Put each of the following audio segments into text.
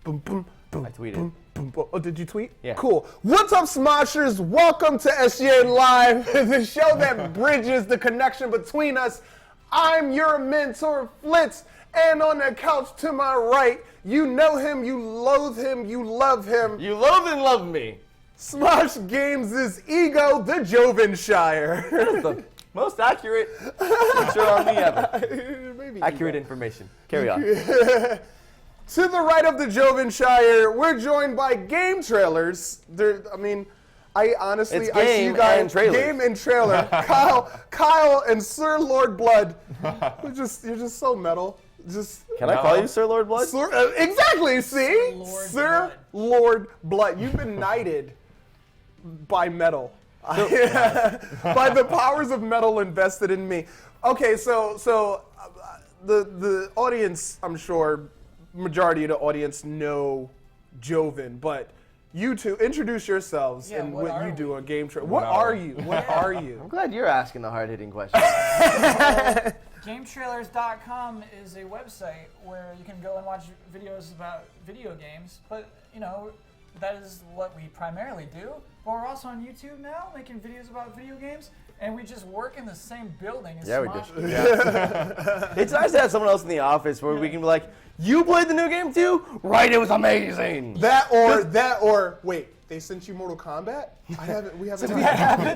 boom, boom, boom. I tweeted. Boom, boom, boom. Oh, did you tweet? Yeah. Cool. What's up, Smoshers? Welcome to SGA Live, the show that bridges the connection between us. I'm your mentor, Flitz, and on the couch to my right, you know him, you loathe him, you love him. You loathe and love me. Smosh Games' ego, the Jovenshire. That's the most accurate picture on me ever. Maybe Accurate information. Carry on. To the right of the Jovenshire, we're joined by GameTrailers. I honestly, I see you guys. And trailers. Game and trailer. Kyle, and Sir Lord Blood. You're just so metal. Can I call you Sir Lord Blood? Exactly. See, Sir Lord Blood. You've been knighted by metal. By the powers of metal invested in me. Okay, so the audience, I'm sure, majority of the audience know Joven, but you two, introduce yourselves and what you do on Game Trailers. What are you? What are you? I'm glad you're asking the hard-hitting questions. GameTrailers.com is a website where you can go and watch videos about video games, but that is what we primarily do. But we're also on YouTube now, making videos about video games, and we just work in the same building as Smosh Games. Yeah. It's nice to have someone else in the office where we can be like, you played the new game too? Right, it was amazing. That or wait, they sent you Mortal Kombat? We haven't.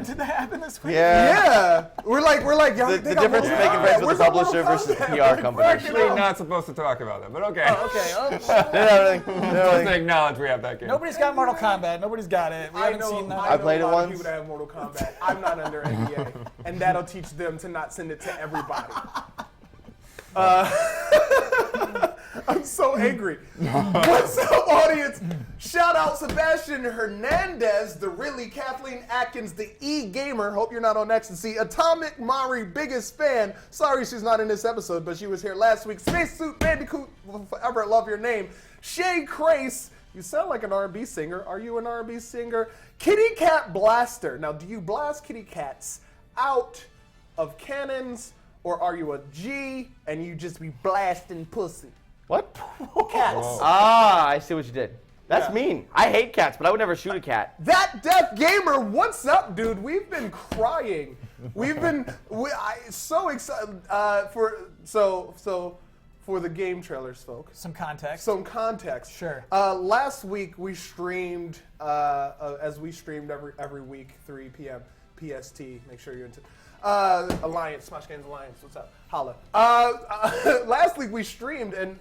Did that happen this week? Yeah. We're like, y'all. The difference in making friends with the publisher versus PR company. We're actually not supposed to talk about that, but okay. Okay. Just acknowledge we have that game. Nobody's got Mortal Kombat. Nobody's got it. We haven't seen that. I played it know a lot of once. people that have Mortal Kombat. I'm not under NDA, and that'll teach them to not send it to everybody. I'm so angry. What's up, audience? Shout out Sebastian Hernandez, the really Kathleen Atkins, the E-Gamer. Hope you're not on ecstasy. Atomic Mari, biggest fan. Sorry she's not in this episode, but she was here last week. Spacesuit Bandicoot, will forever love your name. Shay Crace, you sound like an R&B singer. Are you an R&B singer? Kitty Cat Blaster. Now, do you blast kitty cats out of cannons, or are you a G and you just be blasting pussy? What? Cats. Whoa. Ah, I see what you did. That's Yeah. mean. I hate cats, but I would never shoot a cat. That Deaf Gamer, what's up, dude? We've been crying. So excited for the Game Trailers, folks. Some context. Some context. Sure. Last week we streamed, as we streamed every week, 3 p.m. PST. Make sure you're into Alliance, Smosh Games Alliance. What's up? Holla. Last week we streamed, and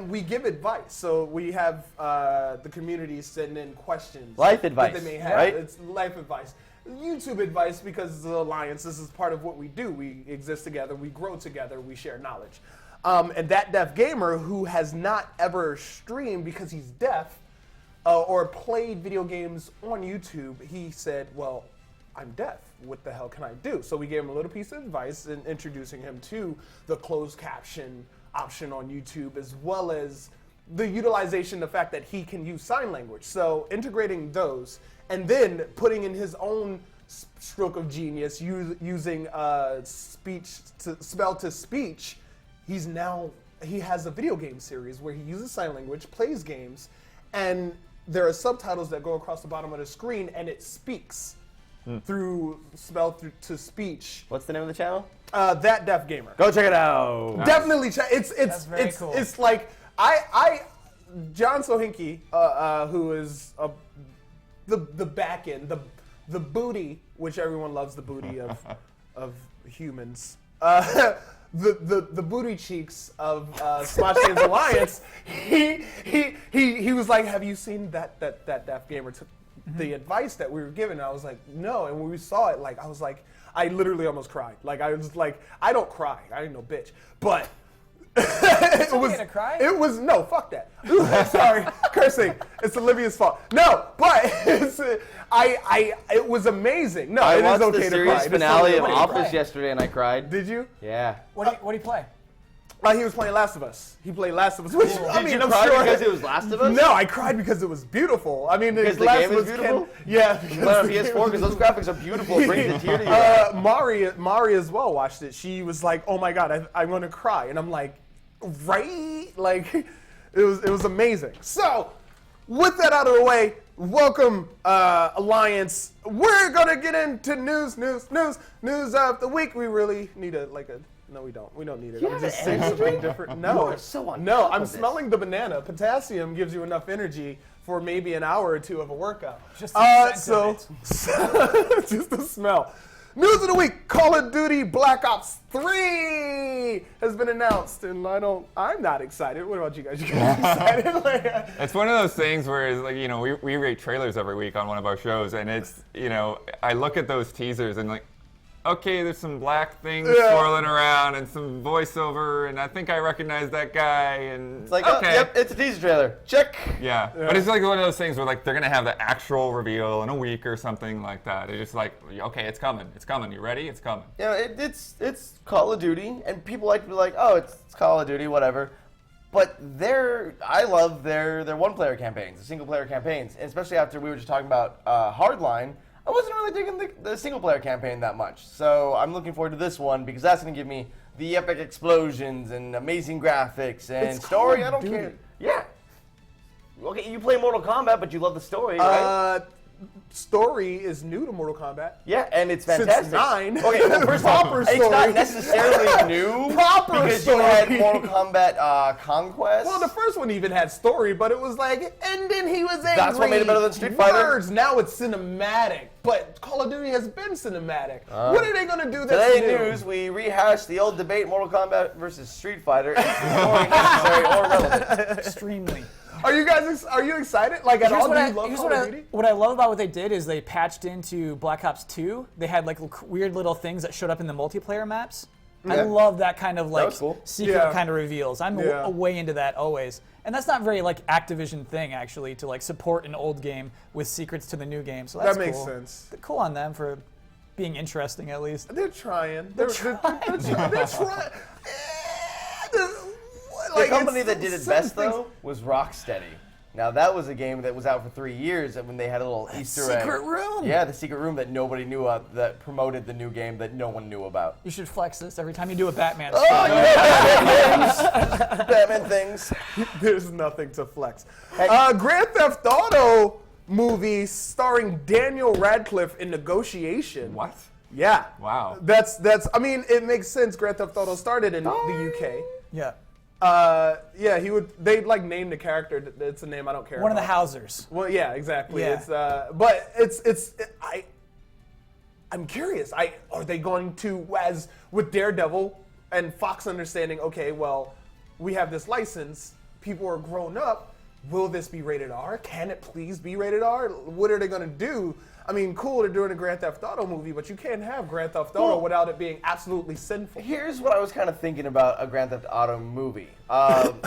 we give advice. So we have the community send in questions. Life advice, that they may have. right? It's life advice. YouTube advice, because it's the Alliance. This is part of what we do. We exist together. We grow together. We share knowledge. And that Deaf Gamer, who has not ever streamed because he's deaf or played video games on YouTube, he said, well, I'm deaf. What the hell can I do? So we gave him a little piece of advice in introducing him to the closed caption option on YouTube, as well as the utilization, the fact that he can use sign language. So integrating those, and then putting in his own stroke of genius, using spell to speech. He has a video game series where he uses sign language, plays games, and there are subtitles that go across the bottom of the screen, and it speaks through spell to speech. What's the name of the channel? That Deaf Gamer. Go check it out. Nice. Definitely check. That's very cool. It's like John Sohinki, who is the back end, the booty, which everyone loves, the booty of humans. The booty cheeks of Smosh Games Alliance. He was like, have you seen that Deaf Gamer took the advice that we were given? And I was like, no. And when we saw it, like, I was like, I literally almost cried. Like, I was like, I don't cry. I ain't no bitch. But It's okay to cry? It was, no, fuck that. Ooh, sorry, cursing. It's Olivia's fault. No, but it was amazing. No, I it is watched okay the to series cry. finale of What did you Office cry? yesterday and I cried. Did you? Yeah. What do you play? He was playing Last of Us. He played Last of Us. Which, I mean, Did you I'm cry sure because it was Last of Us? No, I cried because it was beautiful. I mean, Because the Last game of is Us beautiful? yeah. But on PS4, because those graphics are beautiful, it brings a tear to you. Mari as well watched it. She was like, "Oh my god, I'm gonna cry," and I'm like, "Right?" Like, It was amazing. So, with that out of the way, welcome Alliance. We're gonna get into news of the week. We really need no, we don't. We don't need it. I'm just saying something different. No, You are so on no. top I'm of this. smelling the banana. Potassium gives you enough energy for maybe an hour or two of a workout. Just the scent of just the smell. News of the week: Call of Duty Black Ops 3 has been announced, and I'm not excited. What about you guys? You guys excited? It's one of those things where it's like, we rate trailers every week on one of our shows, and it's, I look at those teasers and like, okay, there's some black things swirling around and some voiceover, and I think I recognize that guy, and It's like, okay. oh, yep, it's a teaser trailer. Check. Yeah, but it's like one of those things where like they're gonna have the actual reveal in a week or something like that. It's just like, okay, it's coming. You ready? It's coming. It's Call of Duty, and people like to be like, oh, it's Call of Duty, whatever. But I love their one-player campaigns, the single-player campaigns, and especially after we were just talking about Hardline. I wasn't really digging the single-player campaign that much, so I'm looking forward to this one because that's going to give me the epic explosions and amazing graphics and It's story. Call I of don't care. Duty. Yeah. Okay, you play Mortal Kombat, but you love the story, right? Story is new to Mortal Kombat. Yeah, and it's Since fantastic. 9. Okay, well, first of all, Proper it's story. not necessarily new Proper because story. you had Mortal Kombat Conquest. Well, the first one even had story, but it was like, and then he was angry. That's what made it better than Street Fighter? Words. Now it's cinematic, but Call of Duty has been cinematic. What are they gonna do that's Today new? news, we rehashed the old debate, Mortal Kombat versus Street Fighter. Is the story necessary or relevant? Extremely. Are you excited? Like at all? Do you love Here's Call of Duty? what I love about what they did is they patched into Black Ops 2. They had like weird little things that showed up in the multiplayer maps. I Yeah. love that kind of like was cool. secret Yeah. kind of reveals. I'm Yeah. way into that always. And that's not very like Activision thing actually to like support an old game with secrets to the new game. So that's That makes cool. sense. Cool on them for being interesting at least. They're trying. They're trying. The company that did it best, though, was Rocksteady. Now, that was a game that was out for 3 years, and when they had a little Easter egg. Secret room. Yeah, the secret room that nobody knew of, that promoted the new game that no one knew about. You should flex this every time you do a Batman. Oh, yeah, Batman things. There's nothing to flex. Hey. Grand Theft Auto movie starring Daniel Radcliffe in Negotiation. What? Yeah. Wow. That's. I mean, it makes sense. Grand Theft Auto started in the UK. Yeah. Yeah, they'd like name the character. It's a name I don't care One of about. the Hausers. Well, yeah, exactly. Yeah. It's I'm curious. Are they going to, as with Daredevil and Fox understanding? Okay, well, we have this license. People are grown up. Will this be rated R? Can it please be rated R? What are they going to do? I mean, cool, they're doing a Grand Theft Auto movie, but you can't have Grand Theft Auto without it being absolutely sinful. Here's what I was kind of thinking about a Grand Theft Auto movie.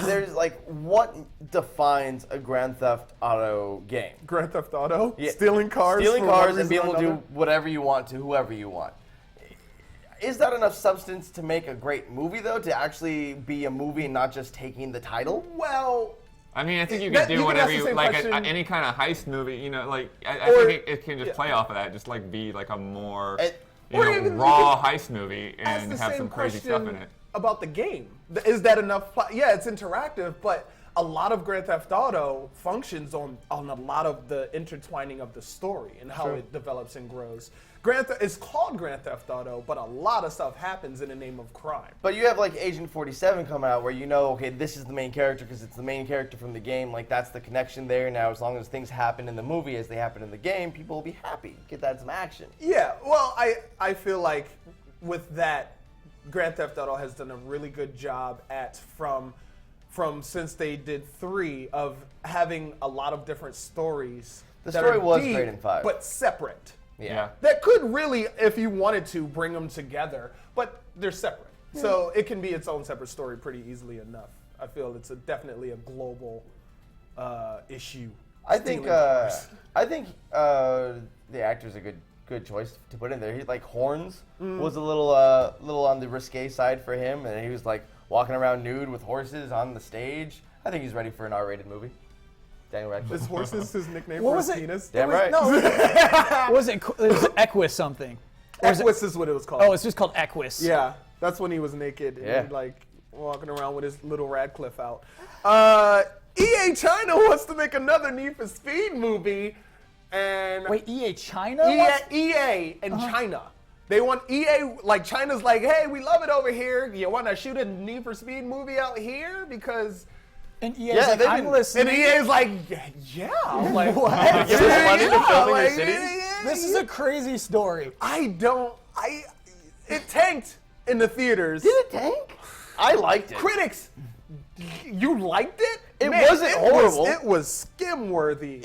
There's like, what defines a Grand Theft Auto game? Grand Theft Auto? Yeah. Stealing cars? Stealing for one cars and reason being or able to do another? whatever you want to whoever you want. Is that enough substance to make a great movie, though, to actually be a movie and not just taking the title? Well, I mean, I think you That- can you do can whatever ask the you same like. question- Any kind of heist movie, like I Or- think it can just play off of that, just like be like a more Or even you raw can heist movie ask and the have same some crazy question stuff in it. about the game. Is that enough? Yeah, it's interactive, but a lot of Grand Theft Auto functions on a lot of the intertwining of the story and how it develops and grows. It's called Grand Theft Auto, but a lot of stuff happens in the name of crime. But you have like Agent 47 coming out where you know, okay, this is the main character because it's the main character from the game. Like, that's the connection there. Now, as long as things happen in the movie as they happen in the game, people will be happy. Get that some action. Yeah, well, I feel like with that, Grand Theft Auto has done a really good job from since they did 3 of having a lot of different stories. The that story are was deep, great in 5. but separate. Yeah. That could really, if you wanted to, bring them together, but they're separate. So it can be its own separate story pretty easily enough. I feel it's definitely a global issue. I think the actor's a good choice to put in there. He like Horns was a little on the risque side for him, and he was like walking around nude with horses on the stage. I think he's ready for an R-rated movie. Daniel Radcliffe. Is horses his nickname What for was his it? penis? Damn right. No, was it Equus something? Or is it- Equus is what it was called. Oh, it's just called Equus. Yeah, that's when he was naked and Yeah. he, like walking around with his little Radcliffe out. EA China wants to make another Need for Speed movie, and Wait, EA China? wants- EA and China. They want EA, like China's like, hey, we love it over here. You want to shoot a Need for Speed movie out here? Because... And EA's Yeah, like, they've I'm been- listening. And EA's like, yeah. I'm like, what? Give them money to film in your Like, city? This is a crazy story. It tanked in the theaters. Did it tank? I liked it. Critics, you liked it? It wasn't horrible. It was skim-worthy.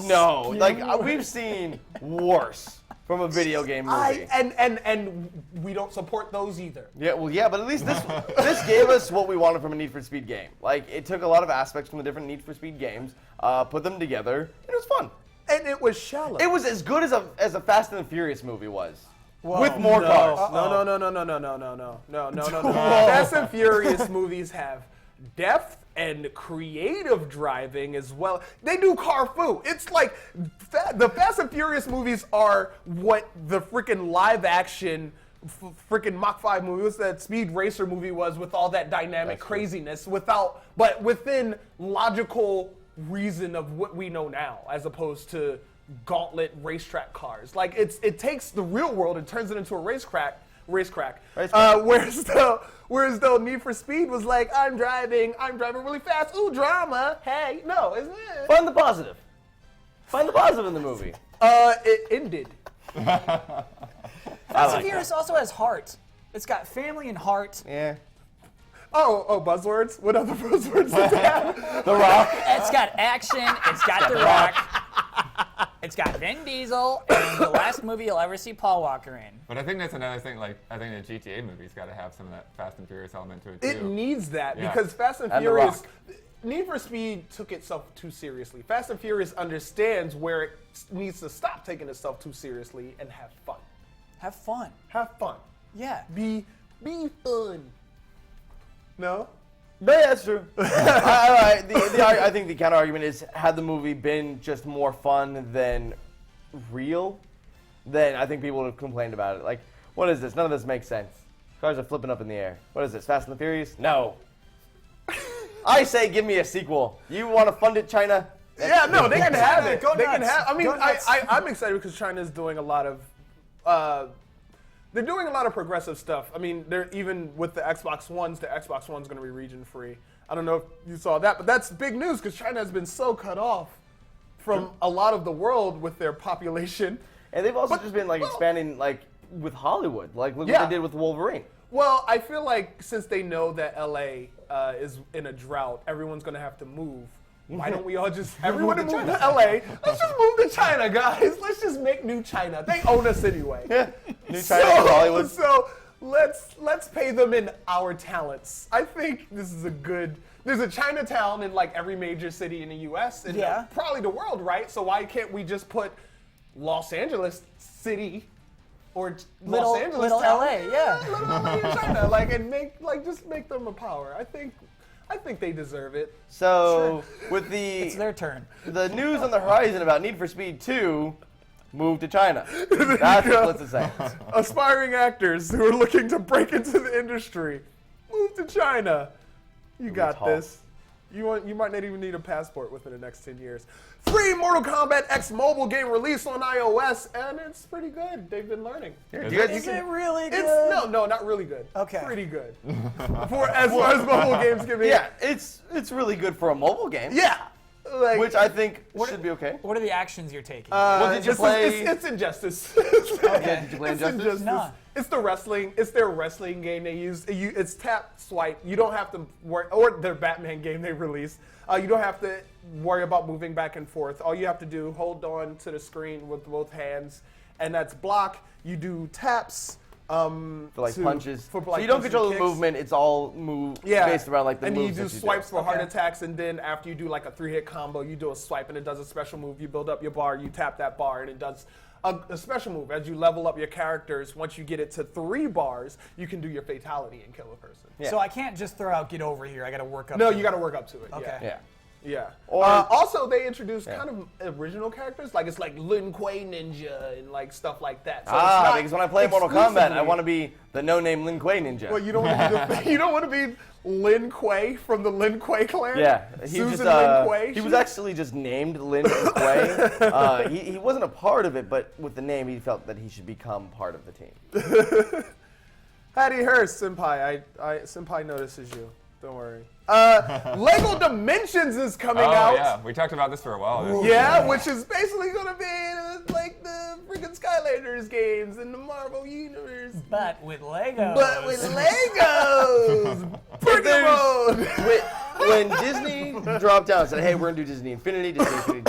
No, like we've seen worse from a video game movie. And we don't support those either. Yeah, well, yeah, but at least this gave us what we wanted from a Need for Speed game. Like, it took a lot of aspects from the different Need for Speed games, put them together, and it was fun. And it was shallow. It was as good as a Fast and the Furious movie was, Whoa. with more cars. No. Fast and Furious movies have depth and creative driving as well. They do car fu. It's like the Fast and Furious movies are what the freaking live action freaking Mach 5 movie, what's that Speed Racer movie was, with all that dynamic craziness but within logical reason of what we know now, as opposed to gauntlet racetrack cars. Like it takes the real world and turns it into a racetrack. Whereas though Need for Speed was like, I'm driving really fast. Ooh, drama. Hey, no, isn't it? Find the positive. Find the positive in the movie. It ended. Fast and Furious also has heart. It's got family and heart. Yeah. Oh, buzzwords? What other buzzwords does it have? The Rock. It's got action. It's got The Rock. It's got Vin Diesel, and the last movie you'll ever see Paul Walker in. But I think that's another thing. Like, I think the GTA movie's got to have some of that Fast and Furious element to it too. It needs that Yeah. because Fast and And The Furious, Rock. Need for Speed took itself too seriously. Fast and Furious understands where it needs to stop taking itself too seriously and have fun. Have fun. Have fun. Yeah. Be fun. No? No, yeah, that's true. I think the counter argument is, had the movie been just more fun than real, then I think people would have complained about it. Like, what is this? None of this makes sense. Cars are flipping up in the air. What is this? Fast and the Furious? No. I say, give me a sequel. You want to fund it, China? Yeah, no, they can have it. Go They can nuts. have. I mean, Go nuts. I'm excited because China's doing a lot of. They're doing a lot of progressive stuff. I mean, they're even with the Xbox Ones. The Xbox One's going to be region free. I don't know if you saw that, but that's big news because China has been so cut off from a lot of the world with their population. And they've also just been expanding with Hollywood. Like, look what they did with Wolverine. Well, I feel like since they know that LA is in a drought, everyone's going to have to move. Why don't we all just everyone move to LA? Let's just move to China, guys. Let's just make new China. They own us anyway. Yeah. New China, Hollywood. So let's pay them in our talents. I think this is a good. There's a Chinatown in like every major city in the U.S. and probably the world, right? So why can't we just put Los Angeles City or Los Angeles little town, LA, yeah. little LA in China, and just make them a power. I think they deserve it. So, with It's their turn. the news on the horizon about Need for Speed 2, move to China. That's what Flitz is saying. Aspiring actors who are looking to break into the industry, move to China. You got tall. this. You might not even need a passport within the next 10 years. Free Mortal Kombat X mobile game released on iOS, and it's pretty good. They've been learning. Is it really good? It's no, not really good. Okay. Pretty good. For as far as mobile games can be. Yeah, it's really good for a mobile game. Yeah. Like, Which I think should be okay. What are the actions you're taking? Did you play? It's Injustice. Okay, did you play It's Injustice? No. It's the wrestling. It's their wrestling game they use. It's tap swipe. You don't have to worry, or their Batman game they released. You don't have to worry about moving back and forth. All you have to do, hold on to the screen with both hands, and that's block. You do taps. For punches. For, so you don't control the kicks. movement. It's all based around the and moves you do that swipes for heart Okay. attacks, and then after you do like a 3-hit combo, you do a swipe and it does a special move. You build up your bar, you tap that bar, and it does a special move. As you level up your characters, once you get it to 3 bars, you can do your fatality and kill a person. Yeah. So I can't just throw out "Get over here." I got to work up. No, to you it. got to work up to it. Okay. Yeah. Yeah. Or- Also, they introduced kind of original characters, like it's like Lin Kuei Ninja and like stuff like that. So it's not because when I play Mortal Kombat, I exclusively- want to be the no-name Lin Kuei ninja. Well, you don't want to be you don't want to be Lin Kuei from the Lin Kuei clan. Yeah, Susan Lin Kuei. he was actually just named Lin Kuei. He wasn't a part of it, but with the name, he felt that he should become part of the team. Hattie Hurst, Senpai. Senpai notices you. Don't worry. Lego Dimensions is coming Oh out. yeah, we talked about this for a while. Yeah, which is basically going to be like the freaking Skylanders games in the Marvel Universe. But with Legos. But with Legos! Pokemon! When Disney dropped down and said, hey, we're going to do Disney Infinity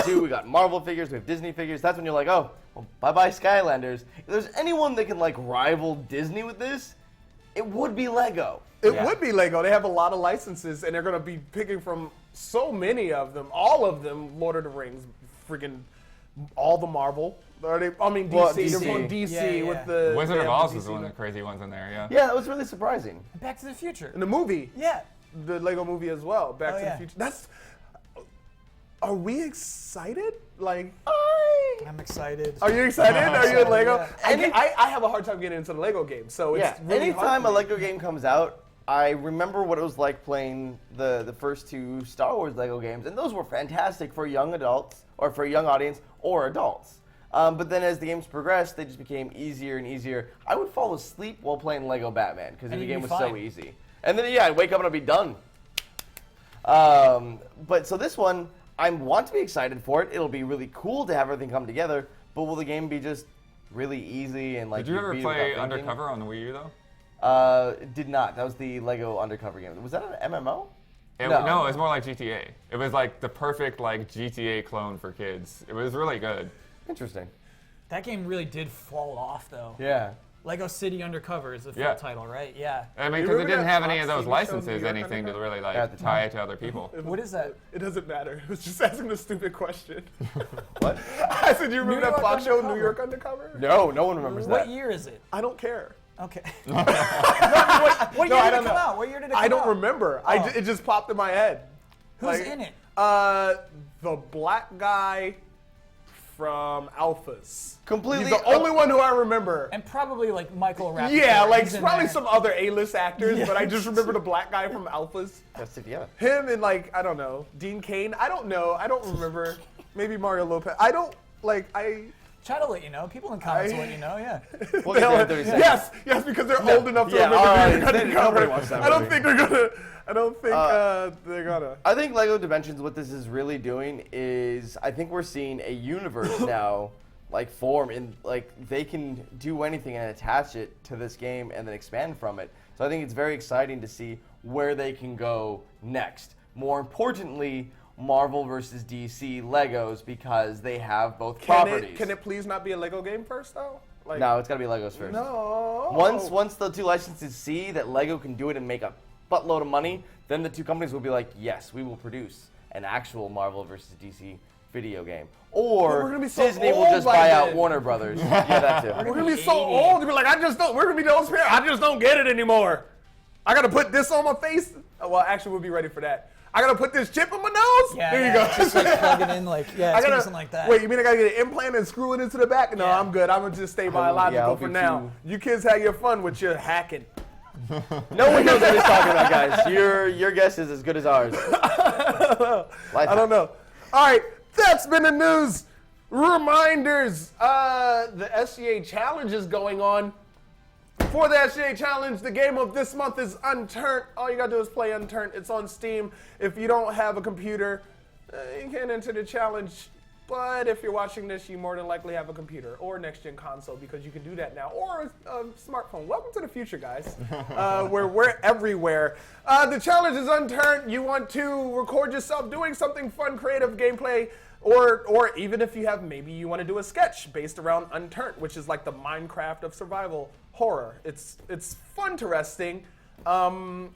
2, we got Marvel figures, we have Disney figures, that's when you're like, oh, well, bye-bye Skylanders. If there's anyone that can, like, rival Disney with this, it would be Lego. It would be Lego. They have a lot of licenses, and they're going to be picking from so many of them. All of them, Lord of the Rings, freaking all the Marvel. DC. Well, They're DC. going DC Yeah. with the... Wizard they of have Oz the was DC one of the crazy ones in there. Yeah. Yeah, that was really surprising. Back to the Future. In the movie. Yeah. The Lego movie as well, Back to yeah. the Future. That's... Are we excited? Like... I'm excited. Are you excited? Are you in Lego? Yeah. I have a hard time getting into the Lego game, so it's really hard anytime for a me. Lego game comes out, I remember what it was like playing the first 2 Star Wars Lego games, and those were fantastic for young adults, or for a young audience, or adults. But then as the games progressed, they just became easier and easier. I would fall asleep while playing Lego Batman, because the And you'd game be was so fine. easy. And then, I'd wake up and I'd be done. But so this one, I want to be excited for it. It'll be really cool to have everything come together, but will the game be just really easy and like... Did you ever beat it play without thinking? Undercover on the Wii U though? Did not. That was the Lego Undercover game. Was that an MMO? No, it was more like GTA. It was like the perfect like GTA clone for kids. It was really good. Interesting. That game really did fall off, though. Yeah. Lego City Undercover is the full Yeah. title, right? Yeah. I mean, You because it remember didn't that have any Fox of those TV show, licenses, New York anything to Undercover? really At like the tie time. it to other people. What is that? It doesn't matter. I was just asking a stupid question. What? I said, you remember New that York Fox show, Undercover. New York Undercover? No, no one remembers What that. year is it? I don't care. Okay. No, What I year did don't it come know. out? What year did it come I don't out? remember. Oh. It just popped in my head. Who's in it? The black guy from Alphas. Completely. He's the only one who I remember. And probably like Michael Rapaport. Yeah, like He's in probably there. some other A-list actors, Yeah. but I just remember the black guy from Alphas. That's it, yeah. Him and like, I don't know, Dean Cain. I don't know. I don't remember. Maybe Mario Lopez. I don't, like, Try to let you know. People in comments will let you know, yeah. We'll get there in 30 seconds. Yes, because they're old enough to Yeah, remember alright, New York nobody Undercover. watched that I don't movie. think they're gonna. I don't think they're gonna. I think Lego Dimensions, what this is really doing is, I think we're seeing a universe now, like form, and like they can do anything and attach it to this game and then expand from it. So I think it's very exciting to see where they can go next. More importantly, Marvel versus DC Legos, because they have both properties. Can it please not be a Lego game first though? Like, No, it's got to be Legos first. No. Once the 2 licenses see that Lego can do it and make a buttload of money, then the 2 companies will be like, yes, we will produce an actual Marvel versus DC video game. Or But we're gonna be so Disney will old just by buy out then. Warner Brothers. Yeah, that too. We're gonna be so 80. old. You'll be like, we're gonna be those parents. I just don't get it anymore. I gotta put this on my face. Oh, well, actually, we'll be ready for that. I gotta put this chip in my nose. Yeah, there you yeah, go. Just like plug it in, like, yeah, it's gonna be something like that. Wait, you mean I gotta get an implant and screw it into the back? No, Yeah. I'm good. I'm gonna just stay biological I'll for be now. You kids have your fun with your hacking. No one knows what he's talking about, guys. Your guess is as good as ours. I don't know. All right, that's been the news. Reminders. The SGA challenge is going on. For the SGA challenge, the game of this month is Unturned. All you gotta do is play Unturned. It's on Steam. If you don't have a computer, you can't enter the challenge. But if you're watching this, you more than likely have a computer or next-gen console, because you can do that now, or a smartphone. Welcome to the future, guys. Where we're everywhere. The challenge is Unturned. You want to record yourself doing something fun, creative gameplay, or even if you have, maybe you want to do a sketch based around Unturned, which is like the Minecraft of survival horror. It's fun, interesting, and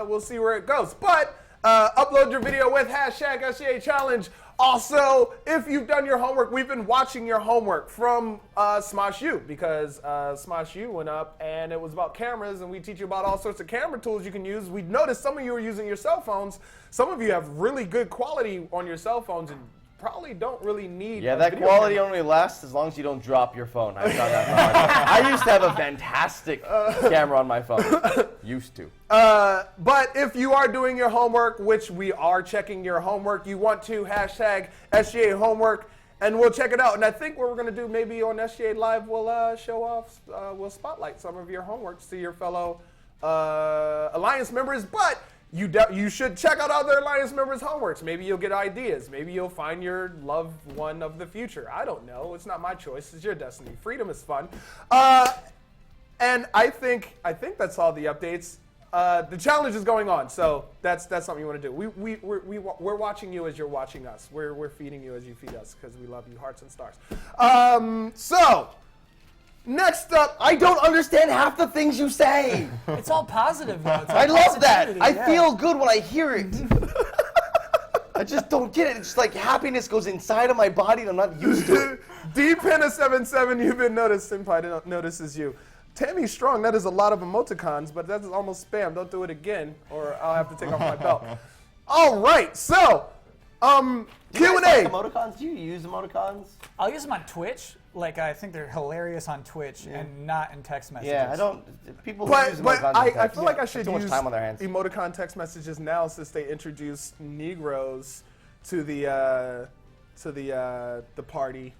we'll see where it goes. But Upload your video with hashtag SGA Challenge. Also, if you've done your homework, we've been watching your homework from Smosh U, because Smosh U went up and it was about cameras, and we teach you about all sorts of camera tools you can use. We noticed some of you are using your cell phones. Some of you have really good quality on your cell phones and probably don't really need. Yeah, a that video quality camera. only lasts as long as you don't drop your phone. I found that I used to have a fantastic camera on my phone. Used to. But if you are doing your homework, which we are checking your homework, you want to hashtag SGA homework, and we'll check it out. And I think what we're going to do maybe on SGA Live, we'll show off, we'll spotlight some of your homeworks to your fellow Alliance members. But you should check out other Alliance members' homeworks. Maybe you'll get ideas. Maybe you'll find your loved one of the future. I don't know. It's not my choice. It's your destiny. Freedom is fun. And I think that's all the updates. The challenge is going on, so that's something you want to do. We're watching you as you're watching us. We're feeding you as you feed us, because we love you, hearts and stars. So next up, I don't understand half the things you say. It's all positive, though. It's all I love that. positivity, I yeah. feel good when I hear it. I just don't get it. It's like happiness goes inside of my body and I'm not used to it. DPenna77, you've been noticed. Senpai notices you. Tammy Strong, that is a lot of emoticons, but that is almost spam. Don't do it again, or I'll have to take off my belt. All right, so Do you Q&A. guys like emoticons? Do you use emoticons? I'll use them on Twitch. Like, I think they're hilarious on Twitch and not in text messages. Yeah, I don't. People who use But emoticons in I text feel like I have should too much use time on their hands. emoticon text messages now, since they introduced Negroes to the party,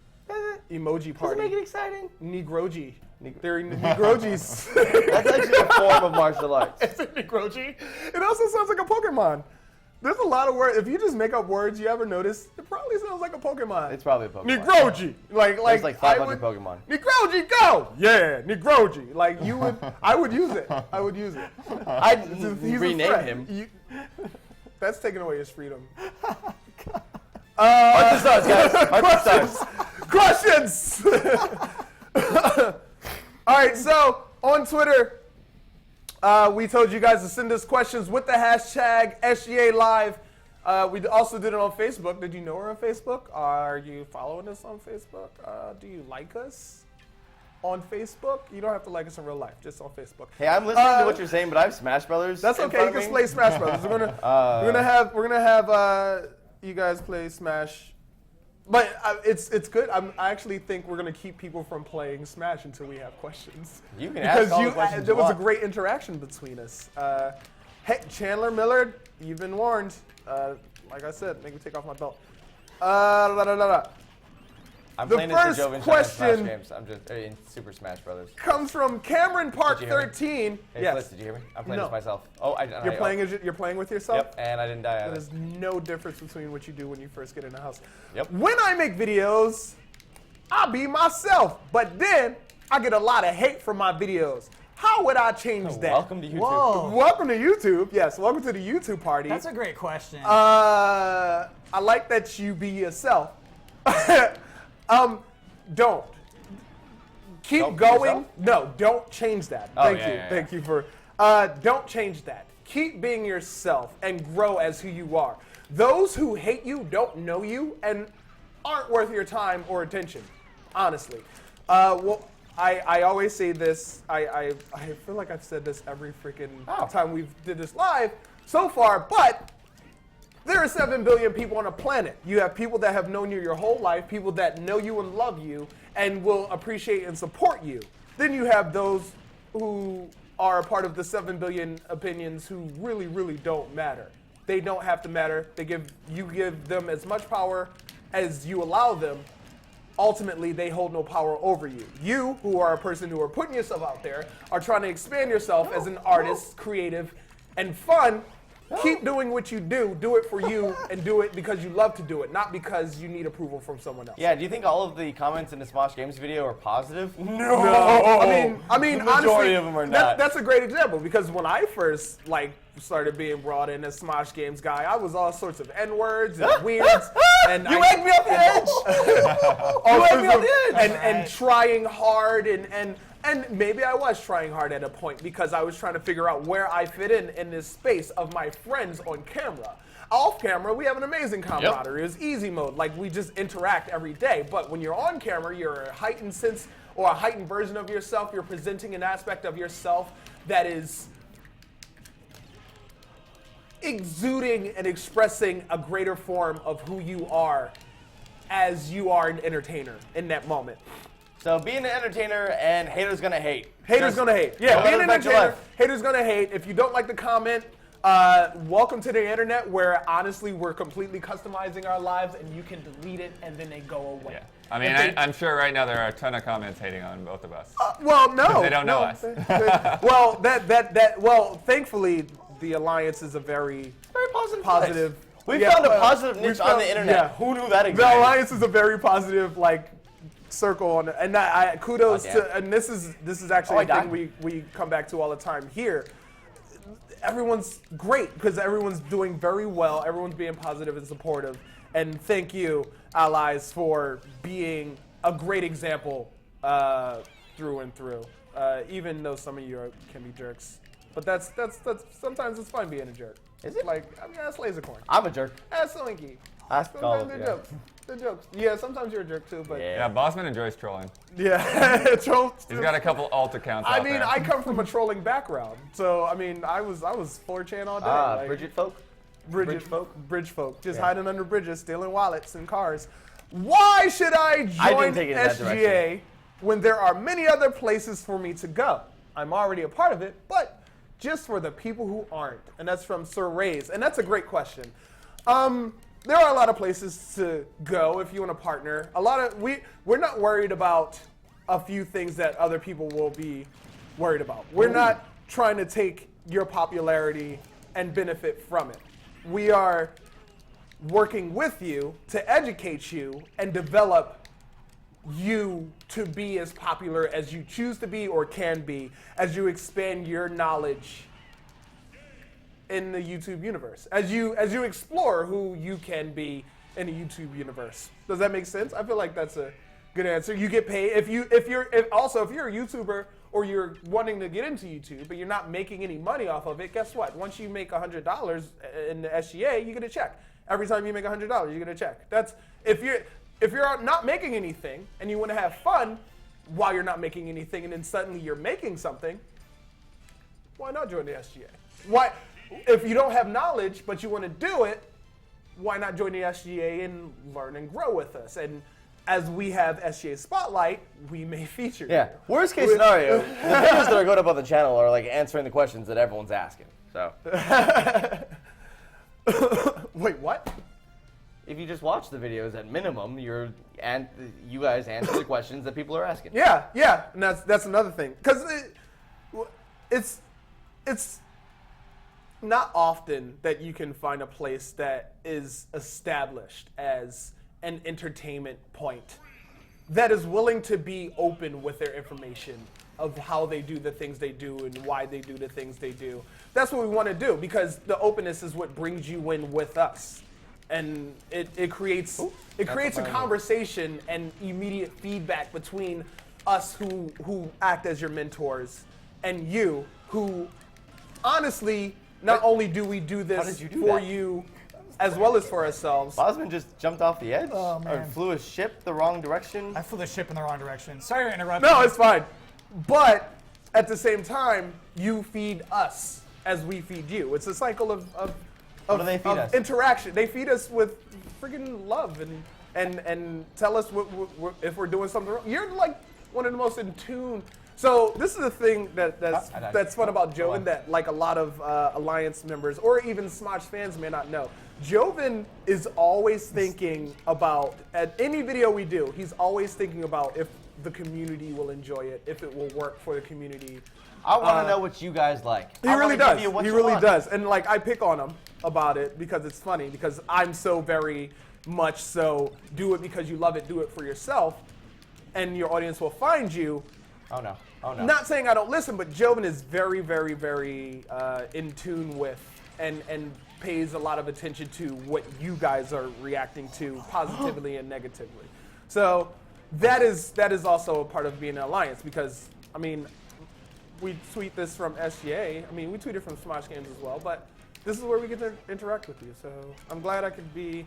emoji Does party. it make it exciting? Negroji. They're Negrojis. That's actually a form of martial arts. It's a Negroji. It also sounds like a Pokemon. There's a lot of words. If you just make up words, you ever notice? It probably sounds like a Pokemon. It's probably a Pokemon. Negroji. There's like 500 Pokemon. Negroji, go! Yeah, Negroji. Like you would, I would use it. I would use it. I'd He's a rename threat. him. That's taking away his freedom. Heart to stars, guys. Heart to stars. Questions! All right, so on Twitter, we told you guys to send us questions with the hashtag SGA Live. We also did it on Facebook. Did you know we're on Facebook? Are you following us on Facebook? Do you like us on Facebook? You don't have to like us in real life, just on Facebook. Hey, I'm listening to what you're saying, but I have Smash Brothers. That's in okay. front You of can me. play Smash Brothers. We're gonna have you guys play Smash. But it's good. I actually think we're gonna keep people from playing Smash until we have questions. You can ask all the questions there you was a want. great interaction between us. Hey, Chandler Millard, you've been warned. Like I said, make me take off my belt. I'm The playing this in first Jovenshire and question- Smash Games. I'm just in Super Smash Brothers. Comes from Cameron Park Did you hear me? 13. Hey, Yes. Flitz, did you hear me? I'm playing No. this myself. Oh, You're playing with yourself? Yep, and I didn't die out of There's it. no difference between what you do when you first get in the house. Yep. When I make videos, I be myself, but then I get a lot of hate from my videos. How would I change that? Welcome to YouTube. Whoa. Welcome to YouTube. Yes, welcome to the YouTube party. That's a great question. I like that you be yourself. Don't. Keep Don't be going. yourself? No, don't change that. Oh, Thank yeah, you. yeah, Thank you for. Don't change that. Keep being yourself and grow as who you are. Those who hate you don't know you and aren't worth your time or attention. Honestly. Well, I always say this. I feel like I've said this every freaking time we've did this live so far, but there are 7 billion people on a planet. You have people that have known you your whole life, people that know you and love you and will appreciate and support you. Then you have those who are a part of the 7 billion opinions who really, really don't matter. They don't have to matter. You give them as much power as you allow them. Ultimately, they hold no power over you. You, who are a person who are putting yourself out there, are trying to expand yourself as an artist, creative, and fun. Keep doing what you do. Do it for you, and do it because you love to do it, not because you need approval from someone else. Yeah, do you think all of the comments in the Smosh Games video are positive? No. I mean, The majority honestly, of them are not. That's a great example because when I first started being brought in as Smosh Games guy, I was all sorts of N-words and weirds. And You egged me off the edge! all You egged sorts me off of- the edge! and trying hard and And maybe I was trying hard at a point because I was trying to figure out where I fit in this space of my friends on camera. Off camera, we have an amazing camaraderie. It's easy mode. Like, we just interact every day. But when you're on camera, you're a heightened sense or a heightened version of yourself. You're presenting an aspect of yourself that is exuding and expressing a greater form of who you are as you are an entertainer in that moment. So being an entertainer and haters gonna hate. Haters gonna hate. Yeah, being an entertainer, haters gonna hate. If you don't like the comment, welcome to the internet where honestly we're completely customizing our lives and you can delete it and then they go away. Yeah. I mean, I'm sure right now there are a ton of comments hating on both of us. Well, no. They don't know us. Well, thankfully, the Alliance is a very positive. We found a positive niche on the internet. Yeah. Who knew that existed? The Alliance is a very positive, like, circle on it. And I kudos to, and this is actually a thing we come back to all the time here. Everyone's great because everyone's doing very well. Everyone's being positive and supportive. And thank you, allies, for being a great example through and through. Even though some of you can be jerks, but that's sometimes it's fun being a jerk. Is it? Like, I mean, that's Lasercorn. I'm a jerk. That's Slinky. Sometimes they're jokes. They're jokes. Yeah, sometimes you're a jerk too, but Yeah, Bossman enjoys trolling. yeah. He's got a couple alt accounts I out mean, there. I come from a trolling background, so I mean, I was 4chan all day. Like, Bridget folk. Bridge folk, just hiding under bridges, stealing wallets and cars. Why should I join take it in that SGA direction. when there are many other places for me to go? I'm already a part of it, but just for the people who aren't. And that's from Sir Rays, and that's a great question. There are a lot of places to go if you want to partner. We're not worried about a few things that other people will be worried about. We're not trying to take your popularity and benefit from it. We are working with you to educate you and develop you to be as popular as you choose to be or can be as you expand your knowledge in the YouTube universe, as you explore who you can be in the YouTube universe. Does that make sense? I feel like that's a good answer. You get paid if you're a YouTuber or you're wanting to get into YouTube but you're not making any money off of it. Guess what? Once you make $100 in the SGA, you get a check. Every time you make $100, you get a check. That's if you're not making anything and you want to have fun while you're not making anything, and then suddenly you're making something. Why not join the SGA? Why? If you don't have knowledge, but you want to do it, why not join the SGA and learn and grow with us? And as we have SGA Spotlight, we may feature Yeah. you. Worst case scenario, the videos that are going up on the channel are like answering the questions that everyone's asking. So Wait, what? if you just watch the videos, at minimum, you guys answer the questions that people are asking. Yeah, and that's another thing. Because it's not often that you can find a place that is established as an entertainment point that is willing to be open with their information of how they do the things they do and why they do the things they do. That's what we want to do, because the openness is what brings you in with us. And it creates a conversation and immediate feedback between us who act as your mentors and you, who honestly, not only do we do this for you as well as for ourselves. Bosman just jumped off the edge Oh, man. or flew his ship the wrong direction. I flew the ship in the wrong direction. Sorry to interrupt. No, it's fine. But at the same time, you feed us as we feed you. It's a cycle of What do they feed us? interaction. They feed us with freaking love and tell us if we're doing something wrong. You're like one of the most in tune. So this is the thing that's fun about Joven that like a lot of Alliance members or even Smosh fans may not know. Joven is always thinking about, at any video we do, he's always thinking about if the community will enjoy it, if it will work for the community. I want to know what you guys like. He I really wanna does. give you what He you really want. does. And like I pick on him about it because it's funny, because I'm so very much so do it because you love it, do it for yourself, and your audience will find you. Oh no. Oh no. Not saying I don't listen, but Joven is very, very, very in tune with and pays a lot of attention to what you guys are reacting to positively and negatively. So that is also a part of being an alliance, because I mean, we tweet this from SGA. I mean, we tweet it from Smosh Games as well, but this is where we get to interact with you. So I'm glad I could be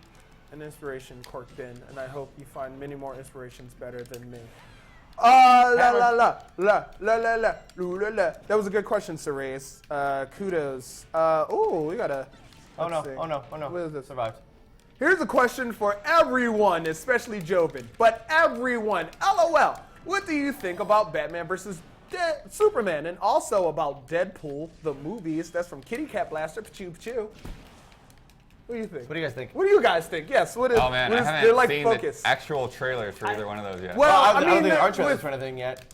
an inspiration corked in, and I hope you find many more inspirations better than me. La la la la la la la la la la. That was a good question, Serace. Kudos. Oh, we got a. Oh no! see. Oh no! Oh no! What is this? Survived. Here's a question for everyone, especially Joven, but everyone. LOL. What do you think about Batman versus Superman, and also about Deadpool, the movies? That's from Kitty Cat Blaster. Pachu pachu. What do you think? What do you guys think? What do you guys think? Yes. What is? Oh man, what I is haven't like seen focus? the actual trailers for either one of those yet. Well, I I don't mean, think our trailer's with- for anything yet.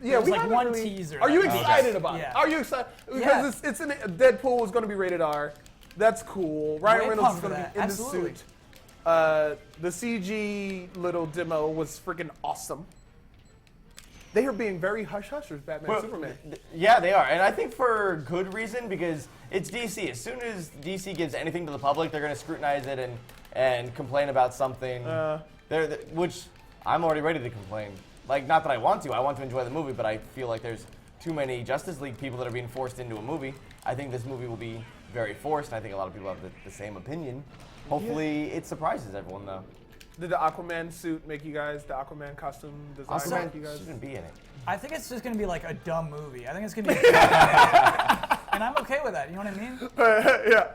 Yeah, was we like haven't one really- teaser Are you that came excited out. about it? Yeah. Are you excited? Because Yeah. it's in Deadpool is going to be rated R. That's cool. Ryan Way Reynolds is pumped for going to that. be in Absolutely. the suit. The CG little demo was freaking awesome. They are being very hush-hushers, Batman, Well, Superman. Yeah, they are, and I think for good reason, because it's DC. As soon as DC gives anything to the public, they're going to scrutinize it and complain about something. Which I'm already ready to complain. Like, not that I want to enjoy the movie, but I feel like there's too many Justice League people that are being forced into a movie. I think this movie will be very forced, and I think a lot of people have the same opinion. Hopefully it surprises everyone, though. Did the Aquaman suit make you guys, the Aquaman costume design Aquaman make you guys? shouldn't be in it. I think it's just gonna be like a dumb movie. I think it's gonna be, and I'm okay with that. You know what I mean? Yeah.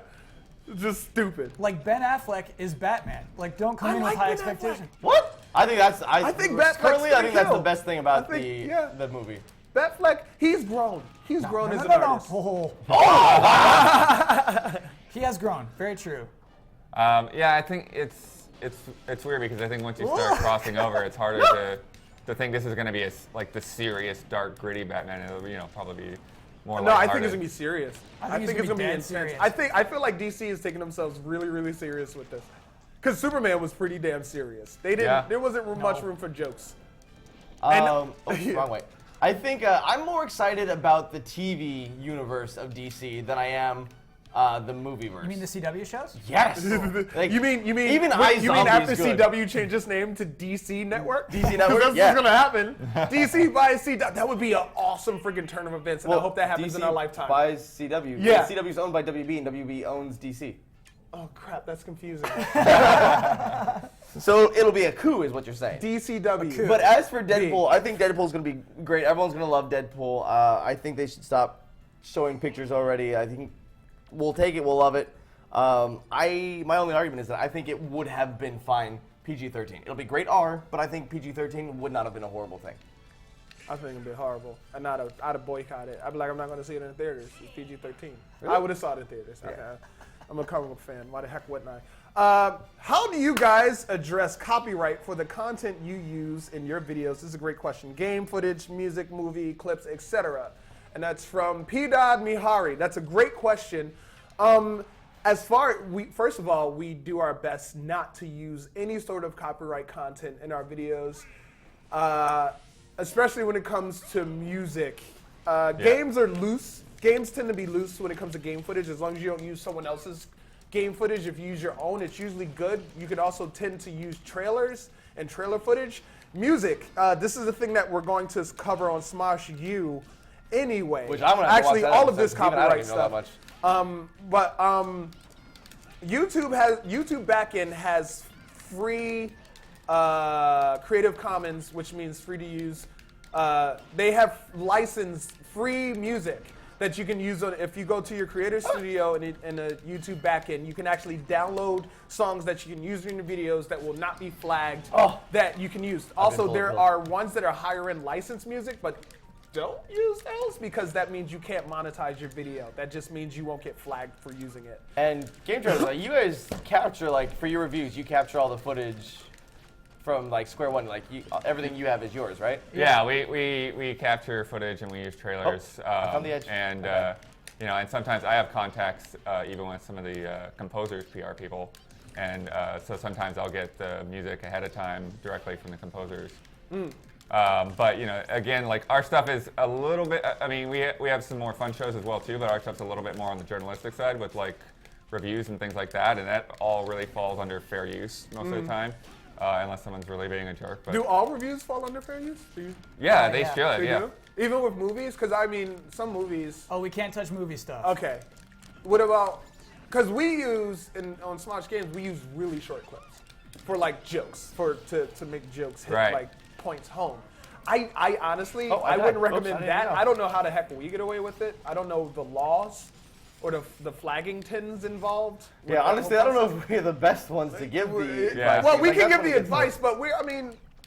Just stupid. Like Ben Affleck is Batman. Like don't come I in like with high Ben Affleck. expectations. What? I think that's. I think Batfleck's currently, I gonna think that's kill. the best thing about I think, yeah. the movie. Batfleck, he's grown. He's grown as an No. artist. He has grown. Very true. Yeah, I think it's weird because I think once you start crossing over, it's harder to think this is going to be like the serious, dark, gritty Batman. It'll probably be more. No, I think lighthearted. it's gonna be serious. I think it's gonna be dead intense. serious. I feel like DC is taking themselves really, really serious with this. Because Superman was pretty damn serious. They didn't. Yeah. There wasn't much room for jokes. Wrong way. I think I'm more excited about the TV universe of DC than I am the movieverse. You mean the CW shows? Yes. Like, You mean even wait, you mean iZombie after is good. CW changed its name to DC Network? DC Network, That's yeah. what's gonna happen. DC buys CW. That would be an awesome freaking turn of events, and I hope that happens DC in our lifetime. buys CW. Yeah. CW's owned by WB, and WB owns DC. Oh crap, that's confusing. So it'll be a coup, is what you're saying. DCW. But as for Deadpool, I think Deadpool's going to be great. Everyone's going to love Deadpool. I think they should stop showing pictures already. I think we'll take it. We'll love it. My only argument is that I think it would have been fine PG-13. It'll be great R, but I think PG-13 would not have been a horrible thing. I think it'd be horrible. I'd have boycotted it. I'd be like, I'm not going to see it in the theaters. It's PG-13. Really? I would have saw it in theaters. Yeah. I'm a comic book fan. Why the heck wouldn't I? How do you guys address copyright for the content you use in your videos? This is a great question. Game footage, music, movie, clips, etc. And that's from P. Mihari. That's a great question. First of all, we do our best not to use any sort of copyright content in our videos. Especially when it comes to music. Games are loose. Games tend to be loose when it comes to game footage, as long as you don't use someone else's game footage. If you use your own, it's usually good. You could also tend to use trailers and trailer footage. Music, this is a thing that we're going to cover on Smosh U anyway. Which I'm going to have to Actually, watch that all of this episode, even I don't copyright even know stuff. that much. YouTube backend has free Creative Commons, which means free to use. They have licensed free music that you can use on. If you go to your creator studio in a YouTube backend, you can actually download songs that you can use in your videos that will not be flagged. That you can use. Also, there are ones that are higher end licensed music, but don't use those because that means you can't monetize your video. That just means you won't get flagged for using it. And GameTrailers, like, you guys capture, like, for your reviews, you capture all the footage from, like, square one. Like, everything you have is yours, right? Yeah, we capture footage and we use trailers. I found the edge. And Okay. and sometimes I have contacts even with some of the composers, PR people, and so sometimes I'll get the music ahead of time directly from the composers. But again, like our stuff is a little bit. I mean, we have some more fun shows as well too, but our stuff's a little bit more on the journalistic side with like reviews and things like that, and that all really falls under fair use most of the time. unless someone's really being a jerk. But Do all reviews fall under fair use? yeah, they yeah. should. They Yeah. do? Even with movies? Because I mean, some movies. Oh, we can't touch movie stuff. Okay. What about? Because we use on Smosh Games, we use really short clips for like jokes, to make jokes hit Right. like points home. I honestly, Oh, I wouldn't Oops, I recommend didn't that. know. I don't know how the heck we get away with it. I don't know the laws or the flagging tins involved. with Yeah, that honestly, whole I don't know process. if we're the best ones to give the Yeah. advice. Well, we Like, can that's give the what it advice, but we're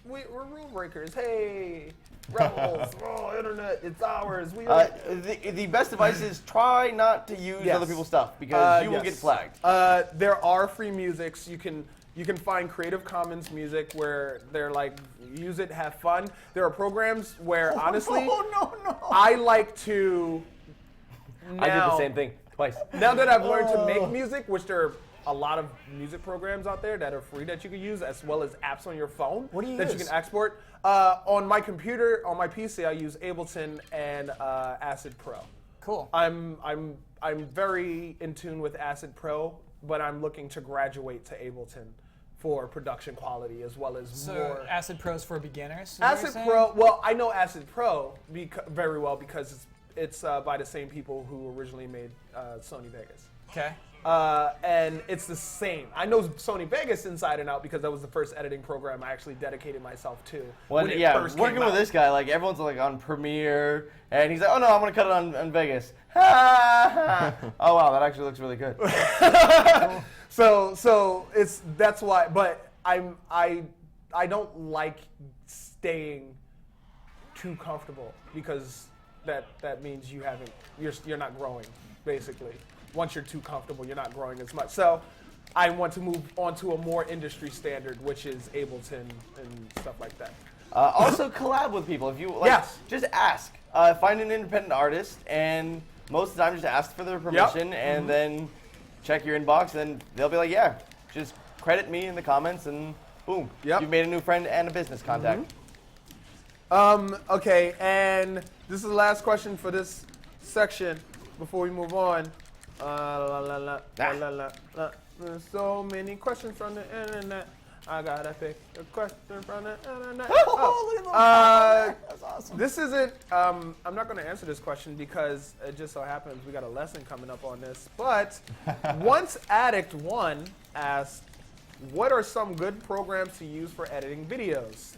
rule breakers. Hey, rebels! Oh, internet, it's ours. We. The best advice is try not to use Yes. other people's stuff because you will Yes. get flagged. There are free musics. You can find Creative Commons music where they're like, use it, have fun. There are programs where honestly, no. I like to. Now, I did the same thing twice. Now that I've learned to make music, which there are a lot of music programs out there that are free that you can use, as well as apps on your phone What do you that use? you can export. On my computer, on my PC, I use Ableton and Acid Pro. Cool. I'm very in tune with Acid Pro, but I'm looking to graduate to Ableton for production quality as well as So more. Acid Pro's for beginners. is what you're Acid saying? Pro. Well, I know Acid Pro very well because it's by the same people who originally made Sony Vegas. Okay. And it's the same. I know Sony Vegas inside and out because that was the first editing program I actually dedicated myself to. When, when it yeah, first working came with out. this guy, like everyone's like on Premiere, and he's like, "Oh no, I'm gonna cut it on Vegas." Oh wow, that actually looks really good. So that's why. But I don't like staying too comfortable because that means you're not growing basically. Once you're too comfortable, you're not growing as much. So I want to move on to a more industry standard, which is Ableton and stuff like that. Also, collab with people. If you like, Yes. just ask. Find an independent artist, and most of the time, just ask for their permission, and then check your inbox, and they'll be like, "Yeah, just credit me in the comments," and boom, Yep. you've made a new friend and a business contact. Okay, and this is the last question for this section before we move on. There's so many questions from the internet. I gotta pick a question from the internet. Look at that's awesome. This isn't. I'm not going to answer this question because it just so happens we got a lesson coming up on this. But Once Addict 1 asked, "What are some good programs to use for editing videos?"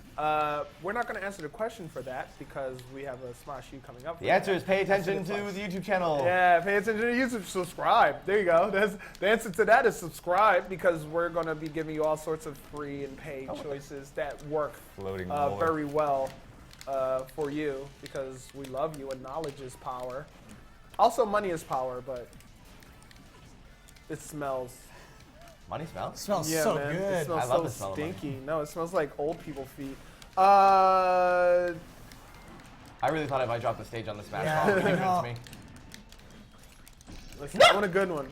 We're not going to answer the question for that because we have a Smosh U coming up. The answer is pay attention to the YouTube channel. Yeah, pay attention to YouTube. Subscribe. There you go. The answer to that is subscribe because we're going to be giving you all sorts of free and paid choices that work Floating roller. very well for you because we love you and knowledge is power. Also, money is power, but it smells. Money smells. Smells Yeah, so man. It good. smells I love so the smell of money. stinky. No, it smells like old people feet. I really thought if I dropped the stage on the Smash Yeah, Ball, it would I convince know. me. Listen, I want a good one.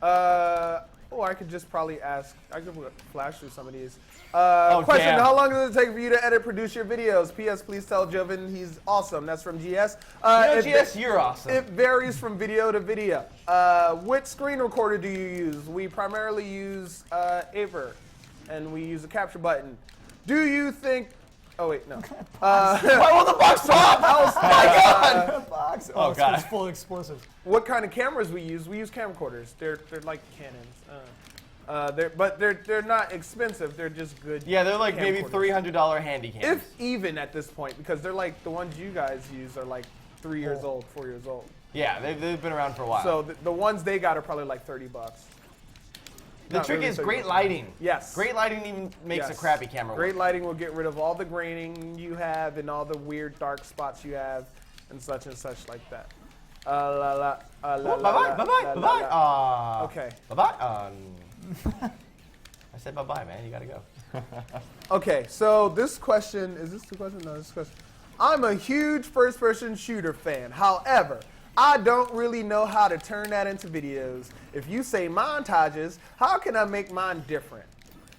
I could just probably ask. I could flash through some of these. Question: damn. How long does it take for you to edit, produce your videos? P.S. Please tell Joven he's awesome. That's from GS. GS, you're awesome. It varies from video to video. What screen recorder do you use? We primarily use Aver, and we use a capture button. Do you think? Oh wait, no. Why won't the box pop? My God! Box. Oh, it's God. full of explosives. What kind of cameras we use? We use camcorders. They're like Canons. They're not expensive. They're just good. Yeah, they're like maybe camcorders. $300 handy cams. If even at this point, because they're like the ones you guys use are like 3 years old, 4 years old. Yeah, they've been around for a while. So the ones they got are probably like $30. the not trick really is 30 great bucks. lighting. Yes. Great lighting even makes a Yes. crappy camera Great work. lighting will get rid of all the graining you have and all the weird dark spots you have and such like that. Bye-bye, bye-bye, bye-bye. Okay. Bye-bye. I said bye-bye, man. You gotta go. Okay, so this question, is this the question? No, this is the question. I'm a huge first-person shooter fan. However, I don't really know how to turn that into videos. If you say montages, how can I make mine different?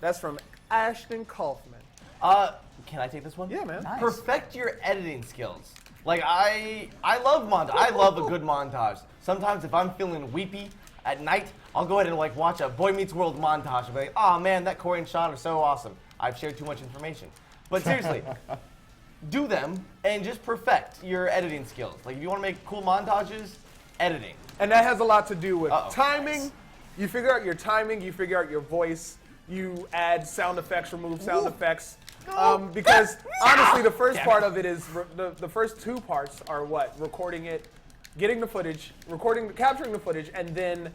That's from Ashton Kaufman. Can I take this one? Yeah, man. Nice. Perfect your editing skills. Like I love montage. I love a good montage. Sometimes if I'm feeling weepy, at night, I'll go ahead and like watch a Boy Meets World montage and be like, oh man, that Corey and Sean are so awesome. I've shared too much information. But seriously, do them and just perfect your editing skills. Like if you want to make cool montages, editing. And that has a lot to do with timing. Nice. You figure out your timing, you figure out your voice, you add sound effects, remove sound effects. Because honestly, the first part of it is, the first two parts are what? Recording it, getting the footage, capturing the footage, and then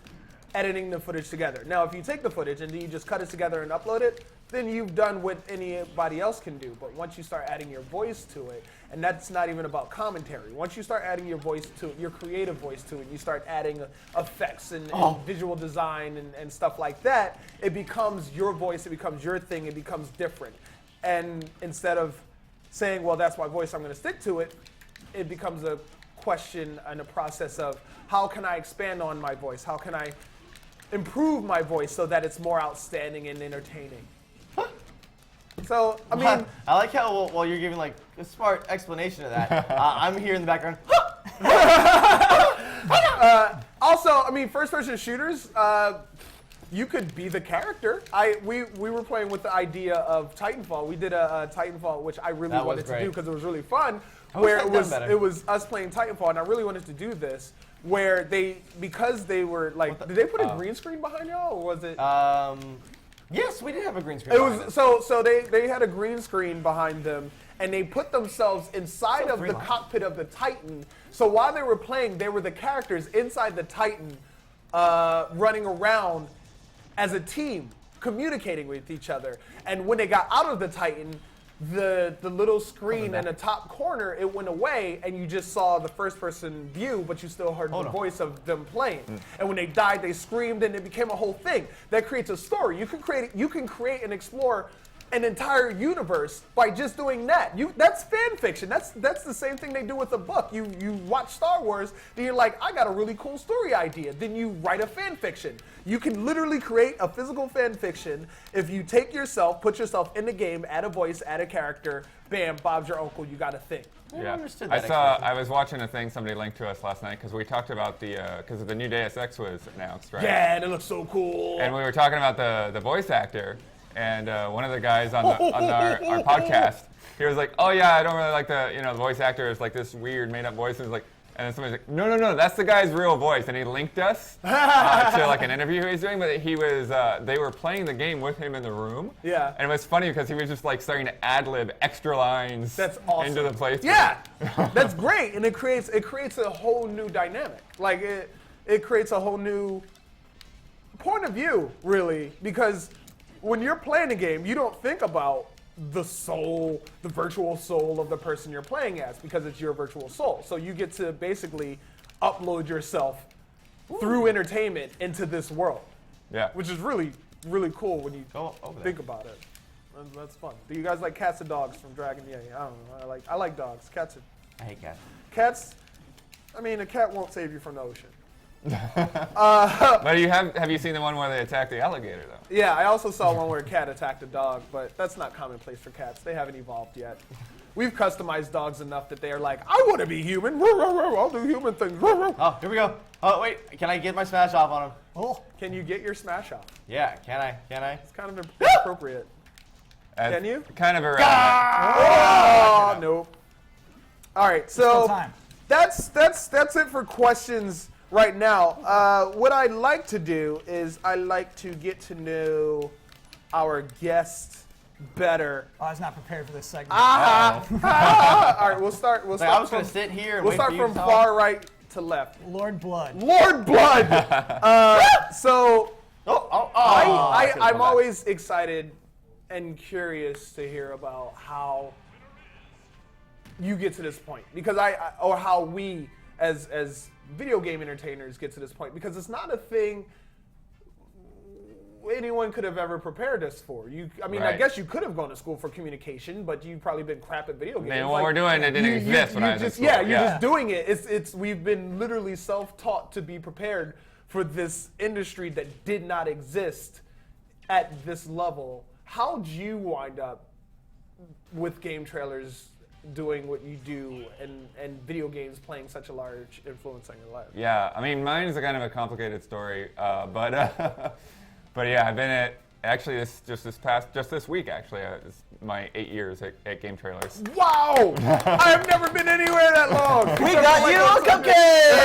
editing the footage together. Now, if you take the footage and you just cut it together and upload it, then you've done what anybody else can do. But once you start adding your voice to it, and that's not even about commentary. Once you start adding your voice to it, your creative voice to it, you start adding effects and visual design and stuff like that, it becomes your voice, it becomes your thing, it becomes different. And instead of saying, well, that's my voice, I'm going to stick to it, it becomes a question and a process of how can I expand on my voice? How can I improve my voice so that it's more outstanding and entertaining? So, I mean... I like how while you're giving like a smart explanation of that, I'm here in the background. Also, I mean, first-person shooters, you could be the character. We were playing with the idea of Titanfall. We did a Titanfall, which I really wanted to do because it was really fun. Where it was us playing Titanfall, and I really wanted to do this. Where because they were like, did they put a green screen behind y'all, or was it? Yes, we did have a green screen. So they had a green screen behind them, and they put themselves inside of the cockpit of the Titan. So while they were playing, they were the characters inside the Titan, running around as a team, communicating with each other. And when they got out of the Titan, the little screen in the top corner, it went away, and you just saw the first-person view, but you still heard the voice of them playing. And when they died, they screamed, and it became a whole thing. That creates a story. You can create and explore an entire universe by just doing that. That's fan fiction. That's the same thing they do with a book. You watch Star Wars, then you're like, I got a really cool story idea. Then you write a fan fiction. You can literally create a physical fan fiction if you take yourself, put yourself in the game, add a voice, add a character, bam, Bob's your uncle, you got a thing. Yeah, understood I that I was watching a thing somebody linked to us last night because we talked about because the new Deus Ex was announced, right? Yeah, and it looks so cool. And we were talking about the voice actor. And one of the guys on our podcast, he was like, "Oh yeah, I don't really like the voice actor is like this weird made up voice." And like, and then somebody's like, "No, that's the guy's real voice." And he linked us to like an interview he was doing, but he was they were playing the game with him in the room. Yeah. And it was funny because he was just like starting to ad-lib extra lines into the playthrough. Yeah, that's great, and it creates a whole new dynamic. Like it creates a whole new point of view, really, because when you're playing a game, you don't think about the virtual soul of the person you're playing as, because it's your virtual soul. So you get to basically upload yourself through entertainment into this world. Yeah. Which is really, really cool when you think about it. That's fun. Do you guys like cats and dogs from Dragon? Yeah, I don't know. I like dogs. Cats I hate cats. Cats, I mean, a cat won't save you from the ocean. But have you seen the one where they attacked the alligator though? Yeah, I also saw one where a cat attacked a dog, but that's not commonplace for cats. They haven't evolved yet. We've customized dogs enough that they are like, I want to be human. I'll do human things. Oh, here we go. Oh, wait. Can I get my smash off on him? Oh, can you get your smash off? Yeah, can I? It's kind of inappropriate. Can you? Kind of irrelevant. Oh, nope. All right, so time. that's it for questions right now. What I'd like to do is I like to get to know our guest better. Oh, I was not prepared for this segment. All right, we'll start. I was going to sit here and we'll wait start for you from to talk. far right to left. Lord Blood. Lord Blood. So I'm back. always excited and curious to hear about how you get to this point, because or how we as video game entertainers get to this point, because it's not a thing anyone could have ever prepared us for. I guess you could have gone to school for communication, but you've probably been crap at video games. Man, what we're doing, it didn't exist when I was in school. Yeah, you're just doing it. We've been literally self-taught to be prepared for this industry that did not exist at this level. How'd you wind up with GameTrailers doing what you do and video games playing such a large influence on your life? Yeah, I mean, mine is a kind of a complicated story, but yeah, I've been at actually this week actually. It's my 8 years at GameTrailers. Wow! I have never been anywhere that long. We got you a cupcake!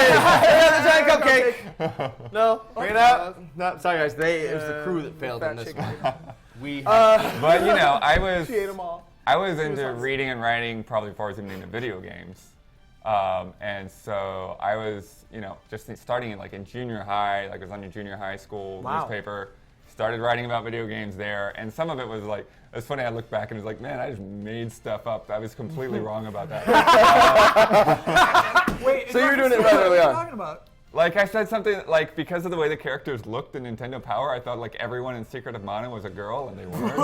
We got the giant cupcake! No? Bring it out. No, sorry guys, it was the crew that failed fat on this chicken. one. We But you know, She ate them all. I was into awesome. reading and writing probably before I was even into video games. And so I was, you know, just starting in junior high, I was on your junior high school newspaper, started writing about video games there. And some of it was it's funny, I look back and it was like, man, I just made stuff up. I was completely wrong about that. Wait, So you were doing it right early What are on. you talking about? Like I said something because of the way the characters looked in Nintendo Power, I thought everyone in Secret of Mana was a girl and they weren't.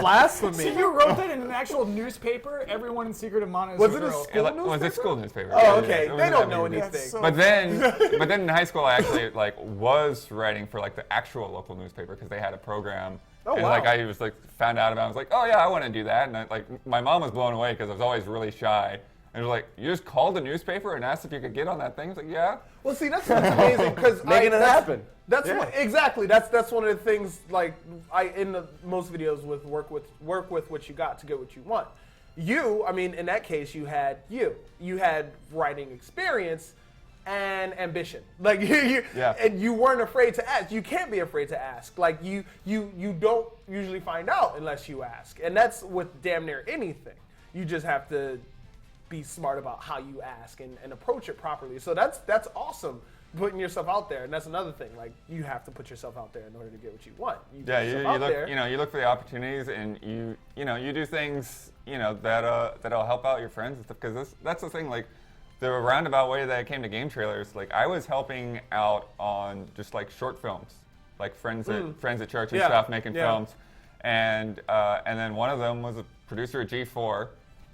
Blasphemy. So you wrote that in an actual newspaper? Everyone in Secret of Mana is Was a it a girl. school newspaper? Was it school newspaper? Oh, Yeah, okay. it was They in don't that know movie. anything. So- But then in high school, I actually was writing for the actual local newspaper because they had a program. Oh, and wow. I was found out about it. I was like, oh yeah, I want to do that. And my mom was blown away because I was always really shy. And was like, you just called the newspaper and asked if you could get on that thing? I was like, yeah. Well, see, that's what's amazing because Making it happen. That's Yeah. exactly. That's one of the things. Most videos work with what you got to get what you want. I mean, in that case, you had writing experience and ambition. And you weren't afraid to ask. You can't be afraid to ask. You don't usually find out unless you ask, and that's with damn near anything. You just have to be smart about how you ask and approach it properly. So that's awesome, putting yourself out there. And that's another thing. You have to put yourself out there in order to get what you want. You look for the opportunities and you do things that'll help out your friends and stuff. Because that's the thing. The roundabout way that I came to GameTrailers, I was helping out on just short films, friends at church and stuff making films, and then one of them was a producer at G4.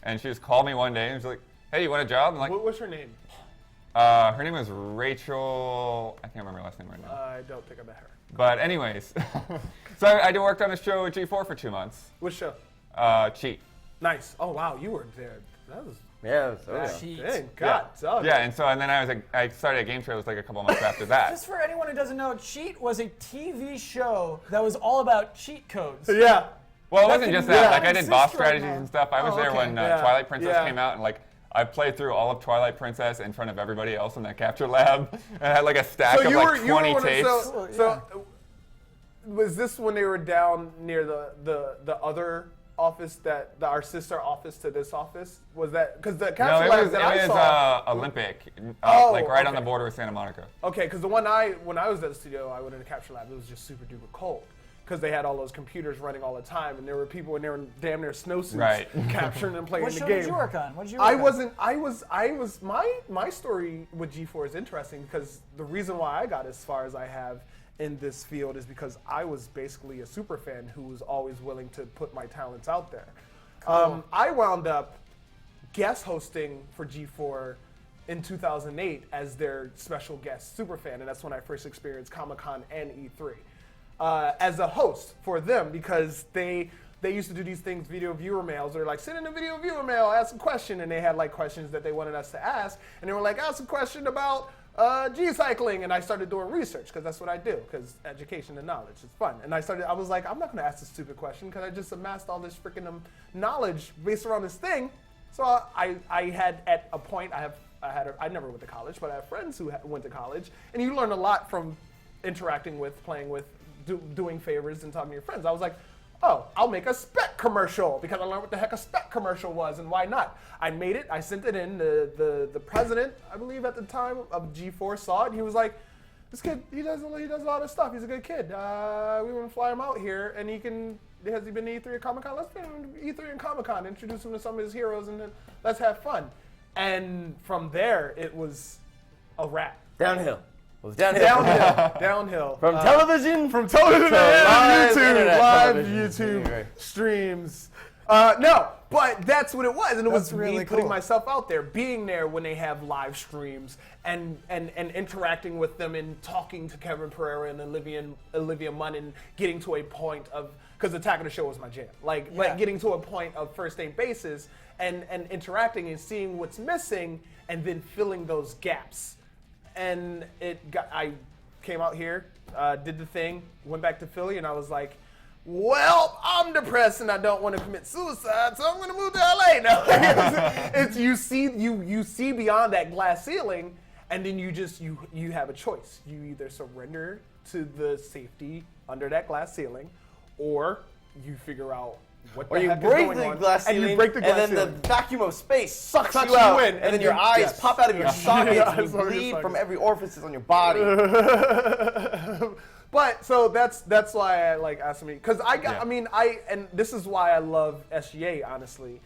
And she just called me one day and was like, hey, you want a job? I'm like, What's her name? her name was Rachel. I can't remember her last name right now. I don't think I met her. But anyways, so I worked on a show at G4 for 2 months. Which show? Cheat. Nice. Oh wow, you were there. That was. Yeah, Dang, God. dog. Yeah, and then I started at GameTrailers a couple months after that. Just for anyone who doesn't know, Cheat was a TV show that was all about cheat codes. Yeah. Well, it wasn't just that. I did exist boss right strategies now. and stuff. I was Oh, there okay. when Yeah. Twilight Princess Yeah. came out, and I played through all of Twilight Princess in front of everybody else in that capture lab, and I had a stack of 20 tapes. Was this when they were down near the other office our sister office to this office? Was that because the No, capture it lab was that I saw? Olympic, right on the okay. border of Santa Monica. Okay, because when I was at the studio, I went in the capture lab. It was just super duper cold because they had all those computers running all the time, and there were people in there in damn near snowsuits Right. capturing and playing What the show game. did you work on? What did you work on? My story with G4 is interesting because the reason why I got as far as I have in this field is because I was basically a super fan who was always willing to put my talents out there. Cool. I wound up guest hosting for G4 in 2008 as their special guest super fan, and that's when I first experienced Comic-Con and E3 as a host for them because they used to do these things, video viewer mails. They're like, send in a video viewer mail, ask a question, and they had questions that they wanted us to ask, and they were like, ask a question about G-cycling, and I started doing research because that's what I do, because education and knowledge is fun. And I was like, I'm not gonna ask this stupid question because I just amassed all this freaking knowledge based around this thing. So I had at a point, I never went to college, but I have friends who went to college, and you learn a lot from interacting with, playing with, doing favors and talking to your friends. I was like, oh, I'll make a spec commercial because I learned what the heck a spec commercial was and why not. I made it, I sent it in, the president, I believe at the time of G4 saw it, and he was like, this kid, he does a lot of stuff, he's a good kid. We want to fly him out here and has he been to E3 at Comic-Con? Let's bring him to E3 and Comic-Con, introduce him to some of his heroes, and then let's have fun. And from there, it was a wrap. Downhill. It was downhill. Downhill. From television to live YouTube, internet live television. YouTube Anyway. streams. No, But that's what it was, and it was That's really me putting cool. myself out there, being there when they have live streams, and interacting with them, and talking to Kevin Pereira and Olivia Munn, and getting to a point of, because Attack of the Show was my jam, like getting to a point of first name bases, and interacting and seeing what's missing, and then filling those gaps. And I came out here, did the thing, went back to Philly, and I was like, well, I'm depressed and I don't want to commit suicide, so I'm going to move to LA now. It's you see beyond that glass ceiling, and then you have a choice. You either surrender to the safety under that glass ceiling, or you figure out what the heck is going on, and you break the glass and then ceiling. the vacuum of space sucks Sucks you out, you in, and then your eyes pop out of your sockets, Your and you eyes are in your bleed from sockets. every orifice on your body. But so that's why I like asking me, because and this is why I love SGA, honestly,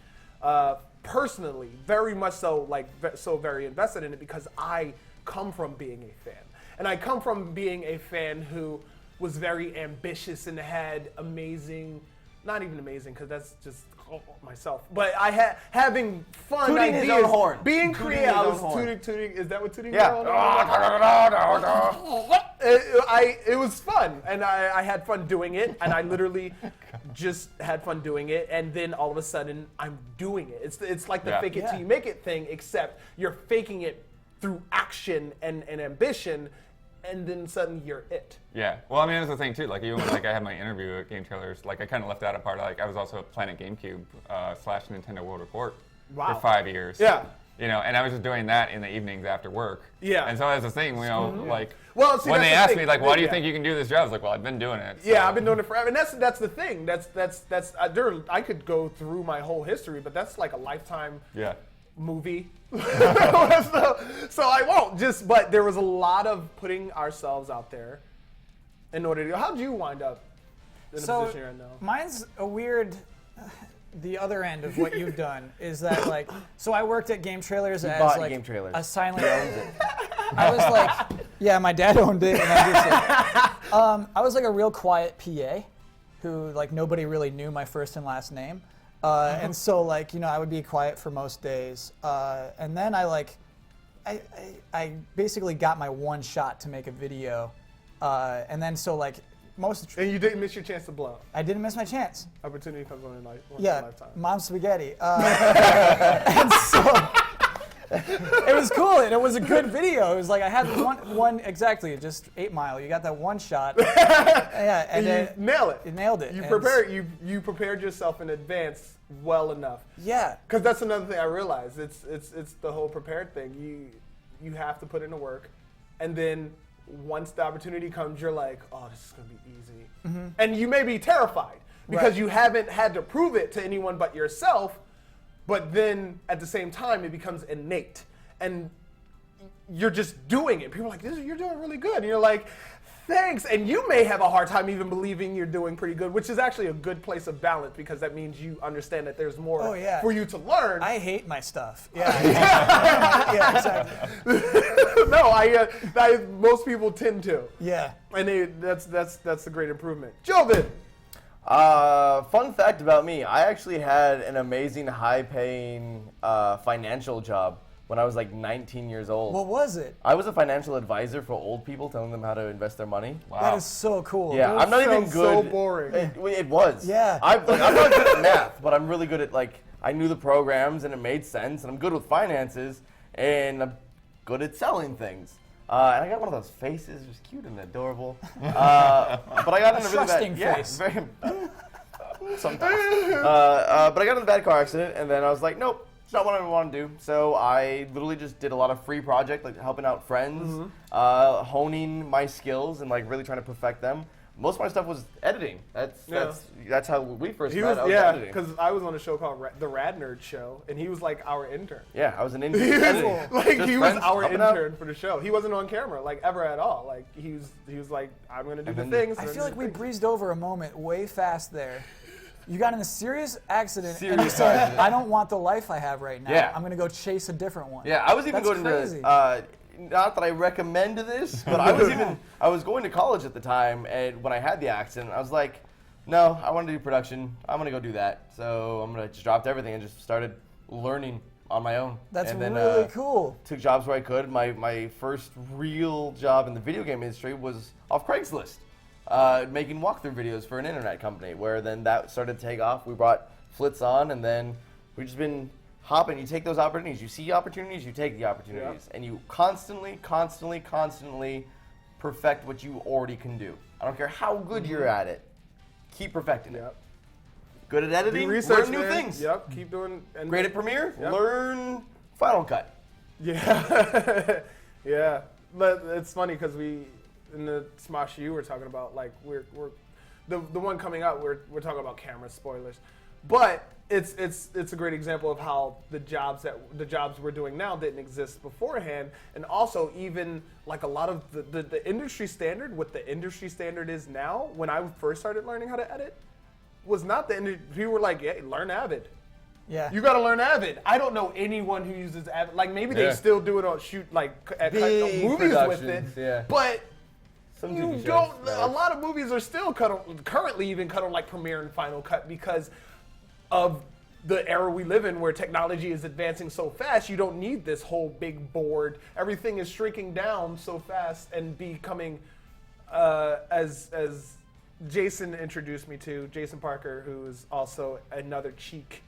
personally, very much so, so very invested in it, because I come from being a fan, and I come from being a fan who was very ambitious and had amazing, not even amazing, because that's just myself, but I had having fun Tooting ideas, his own horn. being Tooting creative. his I own was horn. tooting. Is that what tooting? Yeah. It was fun, and I had fun doing it, and I literally just had fun doing it, and then all of a sudden I'm doing it. It's like the fake it till you make it thing, except you're faking it through action and ambition, and then suddenly you're it. Yeah. Well, I mean, that's the thing too. Like even when I had my interview at GameTrailers, like I kind of left out a part. Like I was also at Planet GameCube / Nintendo World Report for 5 years. Yeah. You know, and I was just doing that in the evenings after work. Yeah. And so as a thing, you know, like Well, see, when that's they the asked thing. me like, why do you Yeah. think you can do this job? I was like, well, I've been doing it. So. Yeah, I've been doing it forever, and that's the thing. I could go through my whole history, but that's like a lifetime movie. so I won't. But there was a lot of putting ourselves out there in order to. How'd you wind up in the position you're in now? Mine's a weird. The other end of what you've done is that like, so I worked at GameTrailers as bought like GameTrailers. a silent. I was like, yeah, my dad owned it, and I was like a real quiet PA, who like nobody really knew my first and last name, and so like I would be quiet for most days, and then I basically got my one shot to make a video, and then so like. And you didn't miss your chance to blow. I didn't miss my chance. Opportunity comes once in a lifetime. Mom spaghetti. And so it was cool, and it was a good video. It was like I had one exactly, just 8 Mile. You got that one shot. Yeah, and you nail it. You nailed it. You prepared yourself in advance well enough. Yeah. Because that's another thing I realized. It's the whole prepared thing. You have to put in the work, and then once the opportunity comes, you're like, oh, this is gonna be easy, and you may be terrified because you haven't had to prove it to anyone but yourself. But then at the same time, it becomes innate, and you're just doing it. People are like, you're doing really good, and you're like, thanks. And you may have a hard time even believing you're doing pretty good, which is actually a good place of balance, because that means you understand that there's more for you to learn. I hate my stuff. Yeah. Yeah, exactly. No, most people tend to. Yeah. And that's a great improvement. Joven! Fun fact about me, I actually had an amazing high-paying financial job when I was like 19 years old. What was it? I was a financial advisor for old people, telling them how to invest their money. Wow. That is so cool. Yeah, I'm not even sounds good. so boring. It was. Yeah. I'm not good at math, but I'm really good at I knew the programs and it made sense, and I'm good with finances, and I'm good at selling things. And I got one of those faces, it was cute and adorable. But I got in a really Trusting bad face. Yeah, very, sometimes. But I got in a bad car accident, and then I was like, nope. It's not what I want to do. So I literally just did a lot of free projects, like helping out friends, honing my skills, and like really trying to perfect them. Most of my stuff was editing. That's how we first met. I was editing. because I was on a show called The Rad Nerd Show, and he was like our intern. Yeah, I was an intern. editing. Just He was friends our helping out. intern for the show. He wasn't on camera like ever at all. Like he was like, I'm gonna do the things. I feel like we breezed over a moment way fast there. You got in a serious accident, and you said, I don't want the life I have right now. Yeah. I'm going to go chase a different one. Yeah, I was even That's going crazy. to. Not that I recommend this, but I was going to college at the time, and when I had the accident, I was like, no, I want to do production. I'm going to go do that. So I'm going to just dropped everything and just started learning on my own. That's and then, really cool. Took jobs where I could. My first real job in the video game industry was off Craigslist, making walkthrough videos for an internet company, where then that started to take off. We brought Flitz on, and then we've just been hopping. You take those opportunities. You see opportunities, you take the opportunities. And you constantly perfect what you already can do. I don't care how good you're at it. Keep perfecting it. Good at editing, Do research, learn new man. things. Yep, keep doing. And Great at Premiere, learn Final Cut. Yeah, yeah. But it's funny because we in the Smosh U we're talking about like we're the one coming out we're talking about camera spoilers, but it's a great example of how the jobs we're doing now didn't exist beforehand, and also even like a lot of the industry standard, what the industry standard is now. When I first started learning how to edit, was not the industry. People were like, "Yeah, learn Avid." Yeah. You gotta learn Avid. I don't know anyone who uses Avid. Like maybe they still do it on shoot like at Big movies with it. yeah. But Some you TV shows, don't. no. A lot of movies are still currently even cut on like Premiere and Final Cut because of the era we live in, where technology is advancing so fast. You don't need this whole big board. Everything is shrinking down so fast and becoming as Jason introduced me to, Jason Parker, who is also another cheek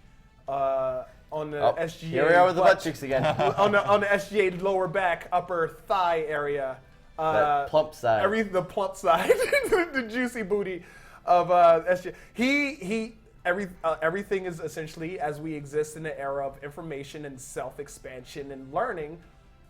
on the SGA. Here we are with the butt cheeks again. on the SGA lower back, upper thigh area. That plump side. The plump side, the juicy booty of SGA. Everything is essentially, as we exist in the era of information and self-expansion and learning,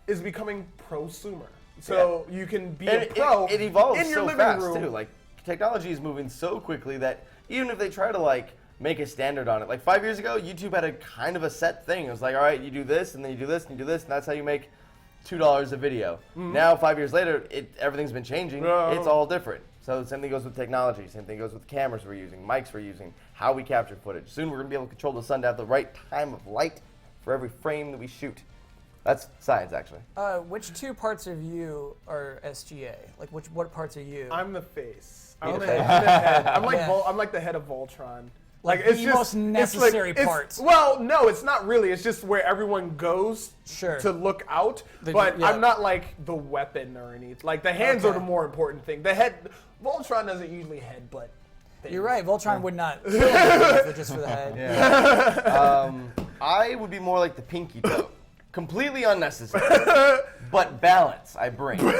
is becoming prosumer. So you can be a pro it evolves in your so living fast room. too. Like technology is moving so quickly that even if they try to like make a standard on it, like 5 years ago, YouTube had a kind of a set thing. It was like, all right, you do this, and then you do this, and you do this, and that's how you make $2 a video. Now, 5 years later, everything's been changing. It's all different. So the same thing goes with technology. Same thing goes with cameras we're using, mics we're using, how we capture footage. Soon we're going to be able to control the sun to have the right time of light for every frame that we shoot. That's science, actually. Which two parts of you are SGA? Like, what parts are you? I'm the face. You're I'm the the face. head. I'm like Yeah. I'm like the head of Voltron. Like it's the just most necessary parts. Well, no, it's not really. It's just where everyone goes Sure. to look out. The- But yeah. I'm not like the weapon or anything. Like the hands are Okay. the more important thing. The head, Voltron doesn't usually headbutt things. You're right. Voltron would not kill anyone if it just for the head. Yeah. I would be more like the pinky toe. Completely unnecessary. But balance, I bring. Bring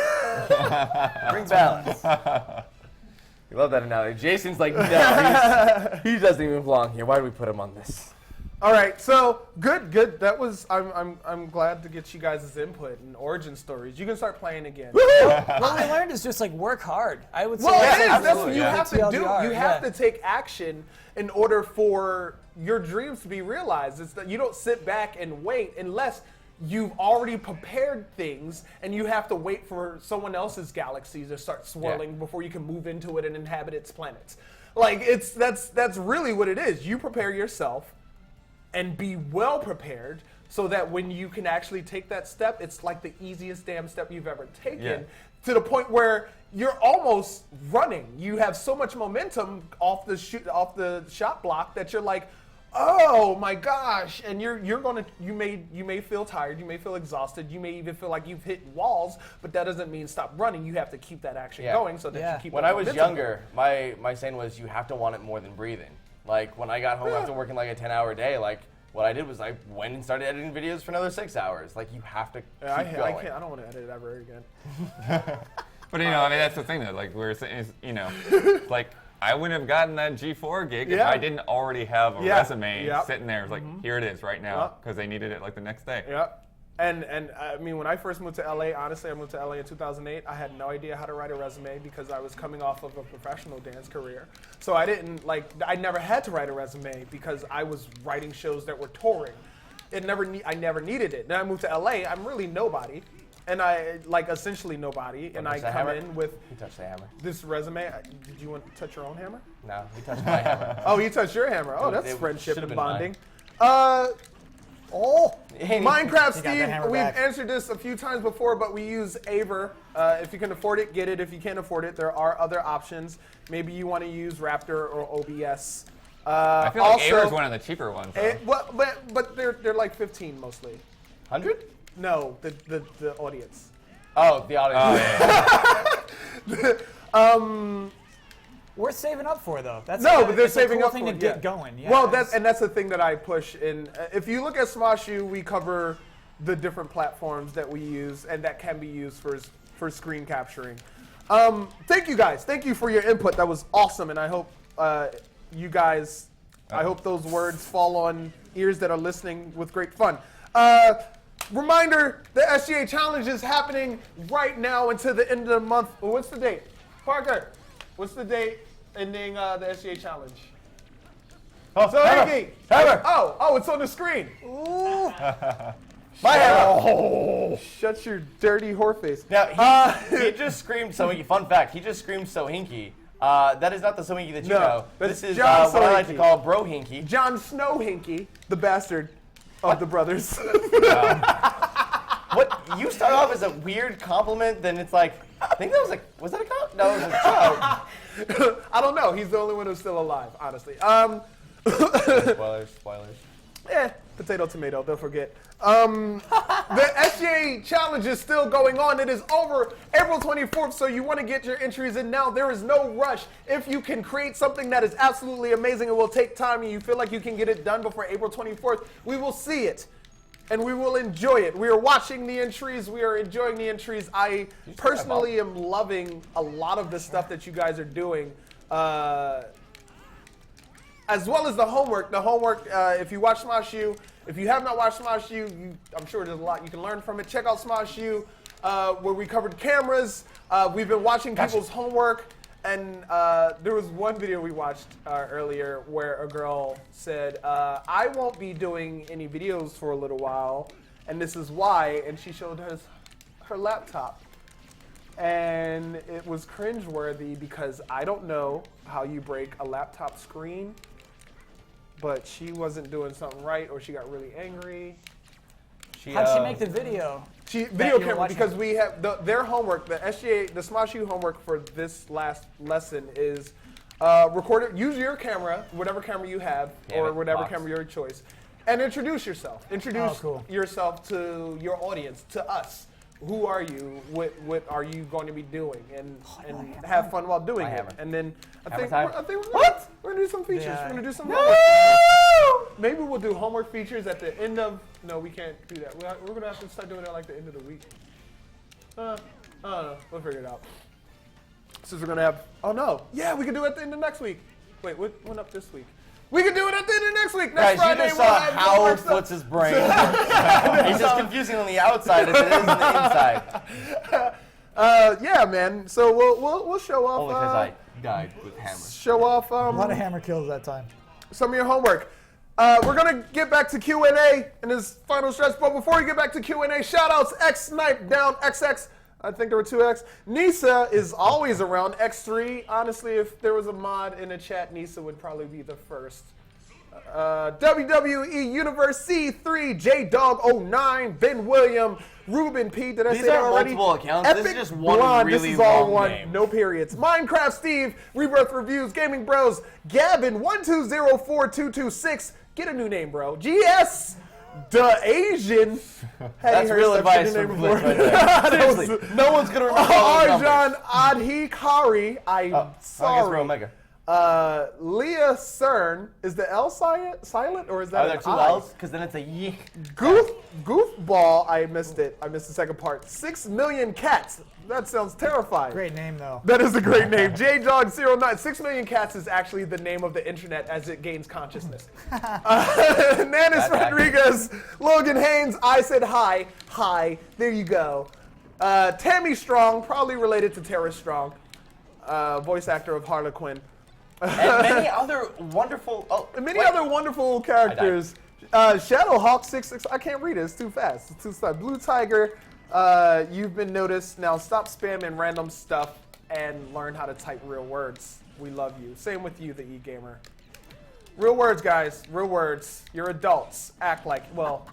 balance. You love that analogy. Jason's like, no, he doesn't even belong here. Why do we put him on this? All right, so good. That was. I'm glad to get you guys' input and origin stories. You can start playing again. What we learned is just like work hard. I would say Well, that's it is. like That's what you the have to do. TLDR, You have yeah. to take action in order for your dreams to be realized. It's that you don't sit back and wait unless you've already prepared things, and you have to wait for someone else's galaxy to start swirling before you can move into it and inhabit its planets. Like that's really what it is. You prepare yourself and be well prepared so that when you can actually take that step, it's like the easiest damn step you've ever taken, to the point where you're almost running. You have so much momentum off the shot block that you're like, oh my gosh, and you may feel tired, you may feel exhausted, you may even feel like you've hit walls, but that doesn't mean stop running. You have to keep that action going so that you keep When that I was momentum younger, my saying was you have to want it more than breathing. Like when I got home after working like a 10-hour day, like what I did was I went and started editing videos for another 6 hours. Like you have to keep going. I don't want to edit it ever again. But I mean, that's the thing that like we're saying is, like I wouldn't have gotten that G4 gig if I didn't already have a resume sitting there. It's like, here it is right now, because they needed it like the next day. Yeah. And I mean, when I first moved to LA, honestly, I moved to LA in 2008. I had no idea how to write a resume because I was coming off of a professional dance career. So I never had to write a resume because I was writing shows that were touring. I never needed it. Then I moved to LA. I'm really nobody. And I, like, essentially nobody. And I come in with this resume. Did you want to touch your own hammer? No, he touched my hammer. Oh, he touched your hammer. Oh, that's It friendship should've and been bonding. Oh! Minecraft He got that Steve, hammer we've back. answered this a few times before, but we use Aver. If you can afford it, get it. If you can't afford it, there are other options. Maybe you want to use Raptor or OBS. I feel like Aver is one of the cheaper ones. Though. But they're like 15 mostly. 100? No, the audience. Oh, the audience. Worth saving up for, though. That's But they're it's saving a cool up thing for to it, get yeah. going. Yeah, Well, that's the thing that I push in. If you look at Smosh U, we cover the different platforms that we use and that can be used for screen capturing. Thank you guys. Thank you for your input. That was awesome, and I hope you guys. I hope those words fall on ears that are listening with great fun. Reminder: the SGA challenge is happening right now until the end of the month. What's the date, Parker? What's the date ending the SGA challenge? Oh, So hammer. Hammer. Oh, it's on the screen. Ooh. My hammer. Oh, shut your dirty whore face. Now, he just screamed so hinky. Fun fact, he just screamed so hinky. That is not the so hinky that you No, know. that's This is John what I like to Sohinky. call bro hinky. John Snow Hinky, the bastard of the brothers. What you start off as a weird compliment, then it's like, I think that was that a compliment? No, it was a joke. I don't know. He's the only one who's still alive, honestly. Spoilers. Potato, tomato, don't forget. The SGA challenge is still going on. It is over April 24th, so you want to get your entries in now. There is no rush. If you can create something that is absolutely amazing and will take time and you feel like you can get it done before April 24th, we will see it. And we will enjoy it. We are watching the entries. We are enjoying the entries. I personally am loving a lot of the stuff that you guys are doing. As well as the homework. The homework, if you watch Smosh U, if you have not watched Smosh U, I'm sure there's a lot you can learn from it. Check out Smosh U, where we covered cameras. We've been watching people's homework. And there was one video we watched earlier where a girl said, I won't be doing any videos for a little while, and this is why. And she showed us her laptop. And it was cringeworthy because I don't know how you break a laptop screen, but she wasn't doing something right, or she got really angry. How'd she make the video? Video you were camera, watching? because we have their homework, the SGA, the Smosh U homework for this last lesson is record it, use your camera, whatever camera you have, or whatever camera your choice, and introduce yourself. Introduce yourself to your audience, to us. Who are you? What are you going to be doing? And have fun while doing it. And then I think we're gonna do some features. Yeah. We're gonna do some homework. Maybe we'll do homework features at the end of. No, we can't do that. We're gonna have to start doing it like the end of the week. I don't know. We'll figure it out. Since we're gonna have. Oh no. Yeah, we can do it at the end of next week. Wait, what went up this week? We can do it at the end of next week. Next Guys, Friday, you just we'll saw have how homework stuff. Flitz's brain. He's just confusing on the outside as it is on the inside. Yeah, man. So we'll show off. Only because I died with hammers. Show off A lot of hammer kills that time. some of your homework. We're gonna get back to Q&A in this final stretch, but before we get back to Q&A, shout outs X Snipe down XX. I think there were 2X. Nisa is always around. X3. Honestly, if there was a mod in the chat, Nisa would probably be the first. WWE Universe C3, J-Dog09, Ben William, Ruben P. Did I These say that aren't already? multiple accounts. This is just one Blonde. really This is all long one. name. No periods. Minecraft Steve, Rebirth Reviews, Gaming Bros, Gavin 1204226. Get a new name, bro. GS. The Asian. That's real advice from Flitz right there. Seriously, no one's gonna remember all those numbers. Arjan Adhikari. I'm I guess sorry. we're Omega. Leah Cern. Is the L silent or is that Are there an two I? L's? Because then it's a Y. Goofball. I missed it. I missed the second part. 6 million cats. That sounds terrifying. Great name, though. That is a great name. JDog09. 6 million cats is actually the name of the internet as it gains consciousness. Nanis Rodriguez, Logan Haynes. I said hi. Hi. There you go. Tammy Strong, probably related to Tara Strong, voice actor of Harlequin. And many other wonderful. Other wonderful characters. Shadowhawk 66. I can't read it. It's too fast. It's too slow. Blue Tiger. You've been noticed. Now stop spamming random stuff and learn how to type real words. We love you. Same with you, the e-gamer. Real words, guys. Real words. You're adults. Act like, well,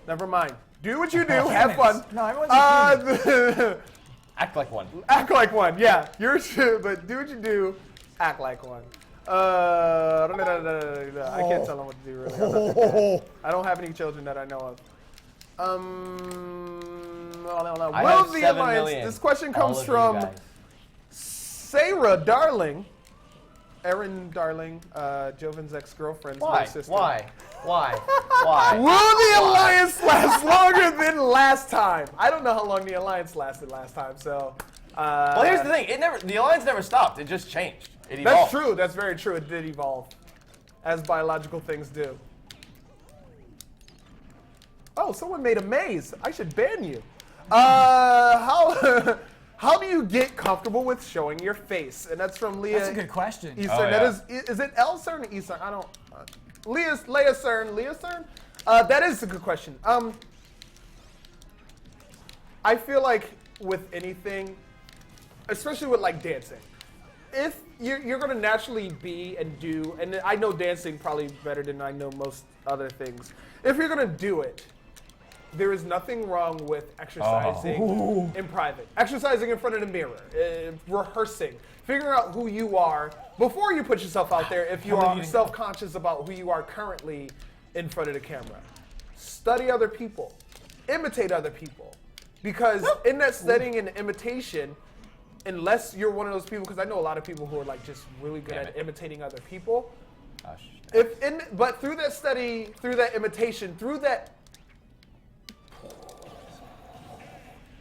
Never mind. Do what you do. Have Humans. fun. No, everyone's Act like one. Act like one. Yeah, you're true, but do what you do. Act like one. I can't tell them what to do really. I'm not their dad. I don't have any children that I know of. I Will have the 7 Alliance? million. This question All comes of you from guys. Sarah Darling, Erin Darling, Joven's ex-girlfriend's little Why? sister. Why? Why? Will the Alliance last longer than last time? I don't know how long the Alliance lasted last time, so. Well, here's the thing. The Alliance never stopped. It just changed. It That's evolved. true. That's very true. It did evolve, as biological things do. Oh, someone made a maze. I should ban you. How how do you get comfortable with showing your face? And that's from Leah. That's a good question. Eastern. Oh, That yeah. is it L Cern or Eastern? I don't. Leah Cern. Leah Cern. That is a good question. I feel like with anything, especially with like dancing, if you're gonna naturally be and do, and I know dancing probably better than I know most other things. If you're gonna do it, there is nothing wrong with exercising in private, exercising in front of the mirror, rehearsing, figuring out who you are before you put yourself out there. If you are self-conscious about who you are currently in front of the camera, study other people, imitate other people, because in that studying and imitation, unless you're one of those people, because I know a lot of people who are like just really good at imitating other people. But through that study, through that imitation, through that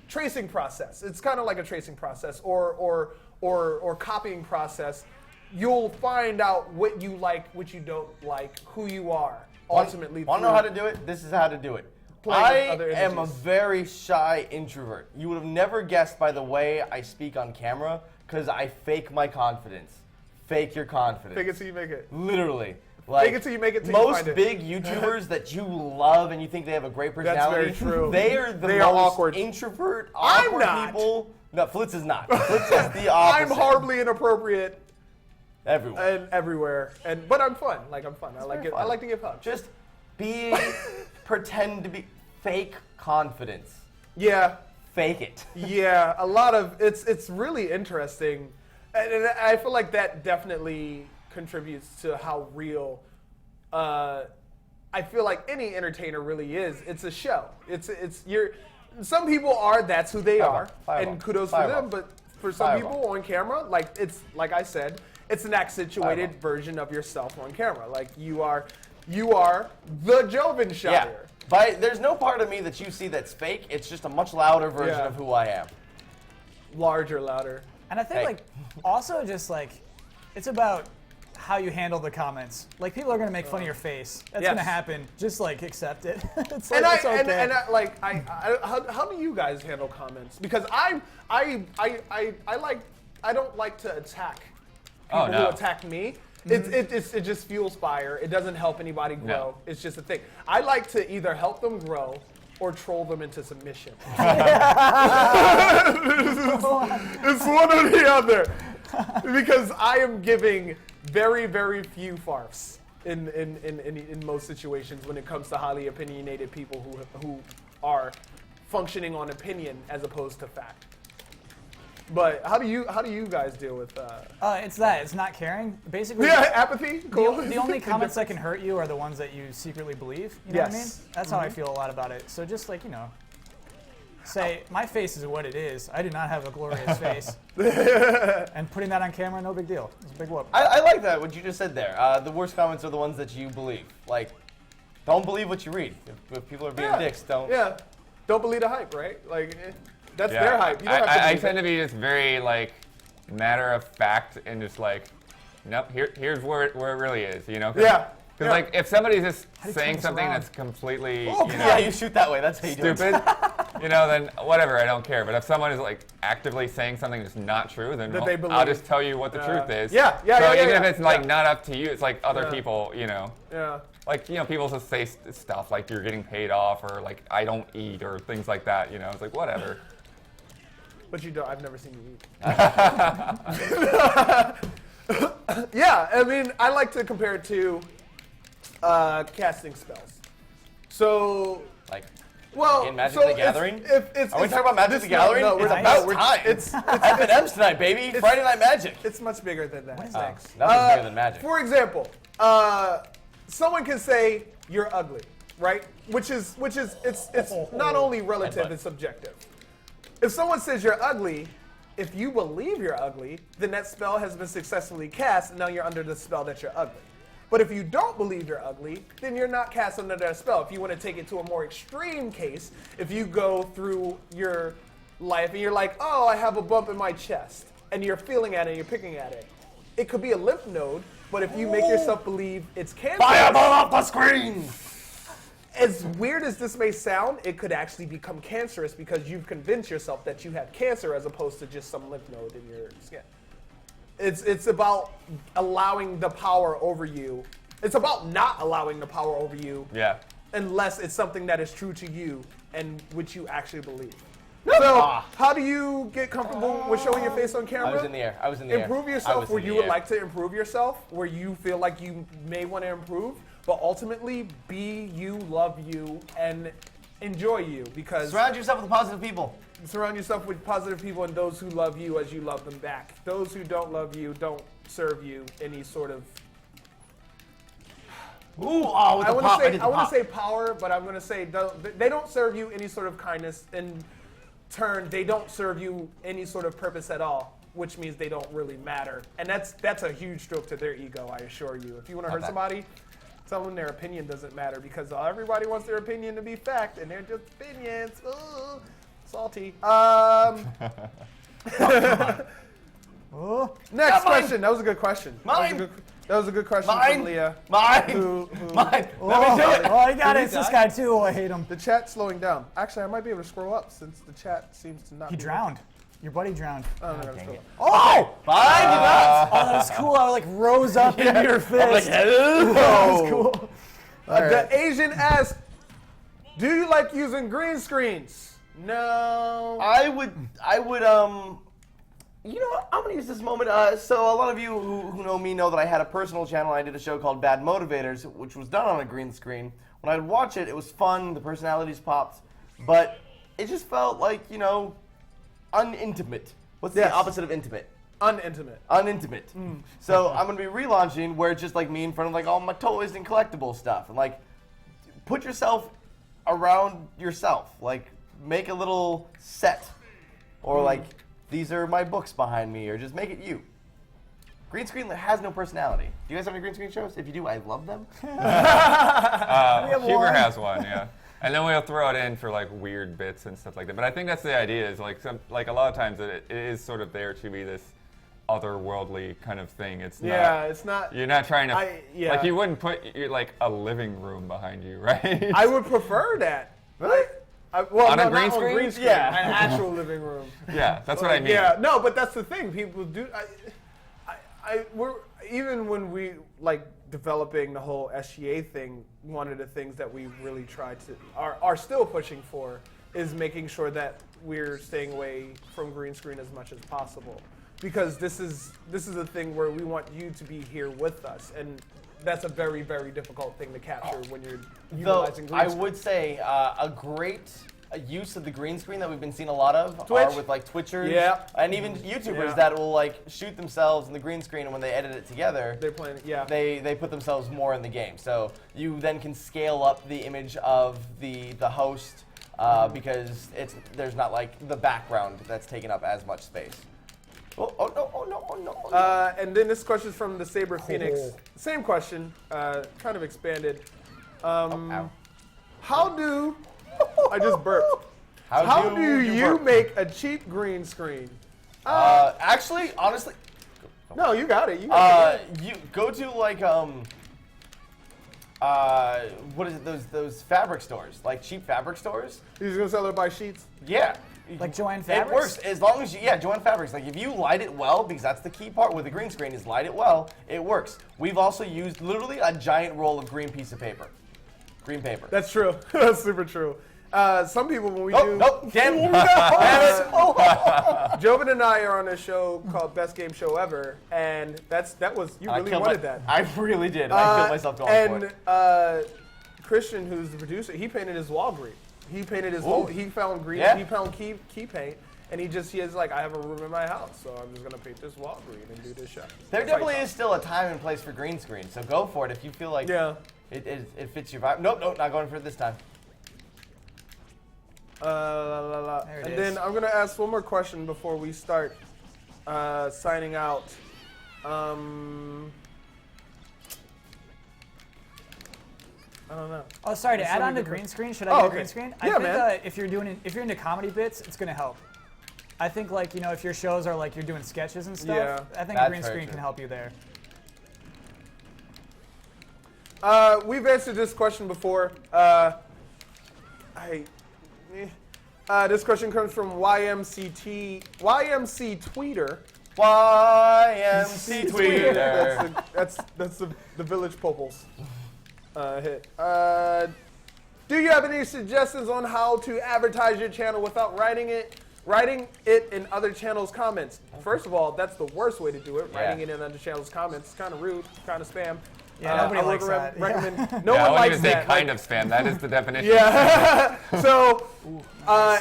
tracing process, it's kind of like a tracing process or copying process. You'll find out what you like, what you don't like, who you are. Ultimately, Want to know how to do it? This is how to do it. Playing I with other am a images. very shy introvert. You would have never guessed by the way I speak on camera, because I fake my confidence. Fake your confidence. Fake it till you make it. Literally. Like, it till you make it till you most find it. big YouTubers that you love and you think they have a great personality, very true. they are the They are most awkward. introvert, I'm awkward not. people. No, Flitz is not. Flitz is the opposite. I'm horribly inappropriate Everyone. and everywhere, but I'm fun. Like I'm fun. I like very it. I fun. like to give hugs. Just be, pretend to be, fake confidence. Yeah. Fake it. Yeah, a lot of it's really interesting, and I feel like that definitely contributes to how real. I feel like any entertainer really is. It's a show. It's you're. Some people are. That's who they are, Fireball. and kudos for Fireball. them. But for some Fireball. people on camera, like it's like I said, it's an accentuated version of yourself on camera. Like you are the Jovenshire. Yeah. There's no part of me that you see that's fake. It's just a much louder version of who I am. Larger, louder. And I think, Hey. like, also just, like, it's about how you handle the comments. Like, people are going to make fun of your face. That's Yes. going to happen. Just, like, accept it. It's like, And I it's okay. how do you guys handle comments? Because I don't like to attack people who attack me. It just fuels fire. It doesn't help anybody grow. No. It's just a thing. I like to either help them grow or troll them into submission. It's one or the other. Because I am giving very, very few farts in most situations when it comes to highly opinionated people who are functioning on opinion as opposed to fact. But how do you guys deal with It's not caring. Basically, apathy? Cool. the only comments that can hurt you are the ones that you secretly believe. You know what I mean? Yes. That's how I feel a lot about it. So just, like, say, my face is what it is. I do not have a glorious face. And putting that on camera, no big deal. It's a big whoop. I like that, what you just said there. The worst comments are the ones that you believe. Like, don't believe what you read. If people are being dicks, don't. Yeah. Don't believe the hype, right? Like, that's Yeah. their hype. You don't have to I believe tend it. to be just very like matter of fact and just like, nope. Here's where it really is. Yeah. Because like if somebody's just do you turn saying this something around? that's completely Yeah, you shoot that way. That's how you do it. stupid, then whatever. I don't care. But if someone is like actively saying something that's not true, then That well, they I'll believe. just tell you what the truth is. Yeah. So even yeah. if it's like Yeah. not up to you, it's like other Yeah. people. Yeah. Like, people just say stuff like you're getting paid off or like I don't eat or things like that, It's like, whatever. But you don't. I've never seen you eat. Yeah, I mean, I like to compare it to casting spells. So Like, Well, in Magic so the Gathering? It's, Are we talking about Magic the Gathering? No, It's we're about we're- time. It's F&M's tonight, baby. Friday Night Magic. it's much bigger than that. Nothing's bigger than Magic. For example, someone can say you're ugly, right? Which is it's not only relative, Headbutt. it's subjective. If someone says you're ugly, if you believe you're ugly, then that spell has been successfully cast, and now you're under the spell that you're ugly. But if you don't believe you're ugly, then you're not cast under that spell. If you want to take it to a more extreme case, if you go through your life and you're like, oh, I have a bump in my chest, and you're feeling at it and you're picking at it, it could be a lymph node, but if you make yourself believe it's cancer, Fireball off the screen! as weird as this may sound, it could actually become cancerous because you've convinced yourself that you have cancer as opposed to just some lymph node in your skin. It's about allowing the power over you. It's about not allowing the power over you Yeah. unless it's something that is true to you and which you actually believe. So, how do you get comfortable with showing your face on camera? I was in the air. I was in the air. Improve I yourself was where in you the would air. like to improve yourself, where you feel like you may want to improve, but ultimately be you, love you, and enjoy you because Surround yourself with positive people. surround yourself with positive people and those who love you as you love them back. Those who don't love you don't serve you any sort of. Ooh, oh, with I the want pop. to did say the I want pop. to say power, but I'm going to say they don't serve you any sort of kindness. In turn, they don't serve you any sort of purpose at all, which means they don't really matter. And that's a huge stroke to their ego, I assure you. If you want to hurt bad. somebody, tell them their opinion doesn't matter because everybody wants their opinion to be fact, and they're just opinions. Ooh, salty. Next question. That was a good question. Mine. That was a good question Mine. from Leah. Mine. Who- Mine. Let me do it. Oh, you got it. It's this guy too. Oh, I hate him. The chat's slowing down. Actually, I might be able to scroll up since the chat seems to not. He be- drowned. Your buddy drowned. Oh, no, no, scroll up. Oh! Fine, you nuts. Oh, that was cool. I like rose up into your fist. I'm like, hello. That was cool. The Asian asks, "Do you like using green screens?" No. I would, you know what? I'm going to use this moment. So a lot of you who know me know that I had a personal channel. I did a show called Bad Motivators, which was done on a green screen. When I'd watch it, it was fun. The personalities popped. But it just felt like, you know, unintimate. What's Yes. the opposite of intimate? Unintimate. Unintimate. So I'm going to be relaunching where it's just like me in front of like all my toys and collectible stuff. And like, put yourself around yourself. Like, make a little set. Or like, these are my books behind me, or just make it you. Green screen has no personality. Do you guys have any green screen shows? If you do, I love them. Huber one. has one, yeah. And then we'll throw it in for like weird bits and stuff like that. But I think that's the idea. Is like a lot of times it is sort of there to be this otherworldly kind of thing. It's not. Yeah, it's not. You're not trying to. yeah. Like you wouldn't put like a living room behind you, right? I would prefer that. Really? Well, On no, a green not screen? On green screen. Yeah. An actual living room. Yeah, that's what I mean. Yeah, no, but that's the thing. People do. We're even when we like developing the whole SGA thing. One of the things that we really try to are still pushing for is making sure that we're staying away from green screen as much as possible, because this is a thing where we want you to be here with us, and that's a very, very difficult thing to capture when you're Though utilizing green I screen. would say a great use of the green screen that we've been seeing a lot of Twitch? are with like Twitchers Yeah. and even YouTubers Yeah. that will like shoot themselves in the green screen, and when they edit it together, They're playing, yeah. they put themselves more in the game. So you then can scale up the image of the host because there's not like the background that's taking up as much space. Oh no, oh no, oh no. Oh, no. And then this question is from the Saber Phoenix. Same question, kind of expanded. Ow. How do I just burped? How do you burp? make a cheap green screen? Actually, honestly, No, you got it. You got it. you go to like what is it? Those fabric stores, like cheap fabric stores. He's gonna sell it by sheets. Yeah. Like Joanne It Fabrics? works as long as Joanne Fabrics. Like if you light it well, because that's the key part with the green screen is light it well. It works. We've also used literally a giant roll of green piece of paper. Green paper. That's true. That's super true. Some people when we do. Nope. Damn it. Joven and I are on a show called Best Game Show Ever, and that was you really wanted that. I really did. I killed myself going for it. And Christian, who's the producer, he painted his wall green. He painted his whole. He found green. Yeah. He found key paint, and he is like, I have a room in my house, so I'm just gonna paint this wall green and do this shot. There definitely is still a time and place for green screen, so go for it if you feel like it fits your vibe. Nope, not going for it this time. There it And is. then I'm gonna ask one more question before we start signing out. I don't know. Oh, sorry. To There's add so on many to green different- screen, should Oh, I get okay. green screen? Yeah, I think man. if you're into comedy bits, it's gonna help. I think like if your shows are like you're doing sketches and stuff, Yeah. I think That's green very screen true. can help you there. We've answered this question before. This question comes from YMC Tweeter. YMC Tweeter. That's the Village Poples hit. Do you have any suggestions on how to advertise your channel without writing it in other channels' comments? First of all, that's the worst way to do it. Writing it in other channels' comments. It's kind of rude, kind of spam. Yeah, nobody I would likes that. recommend. No Yeah, I one wouldn't likes even say that. kind of spam. That is the definition. Yeah. So,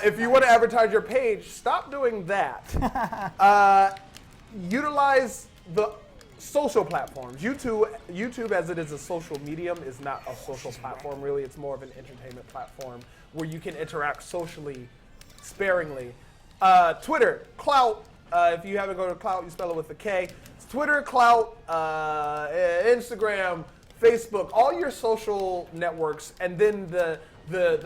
if you want to advertise your page, stop doing that. Utilize the social platforms. YouTube, as it is a social medium, is not a social platform, really. It's more of an entertainment platform where you can interact socially, sparingly. Twitter, Clout. If you haven't gone to Clout, you spell it with a K. It's Twitter, Clout, Instagram, Facebook, all your social networks, and then the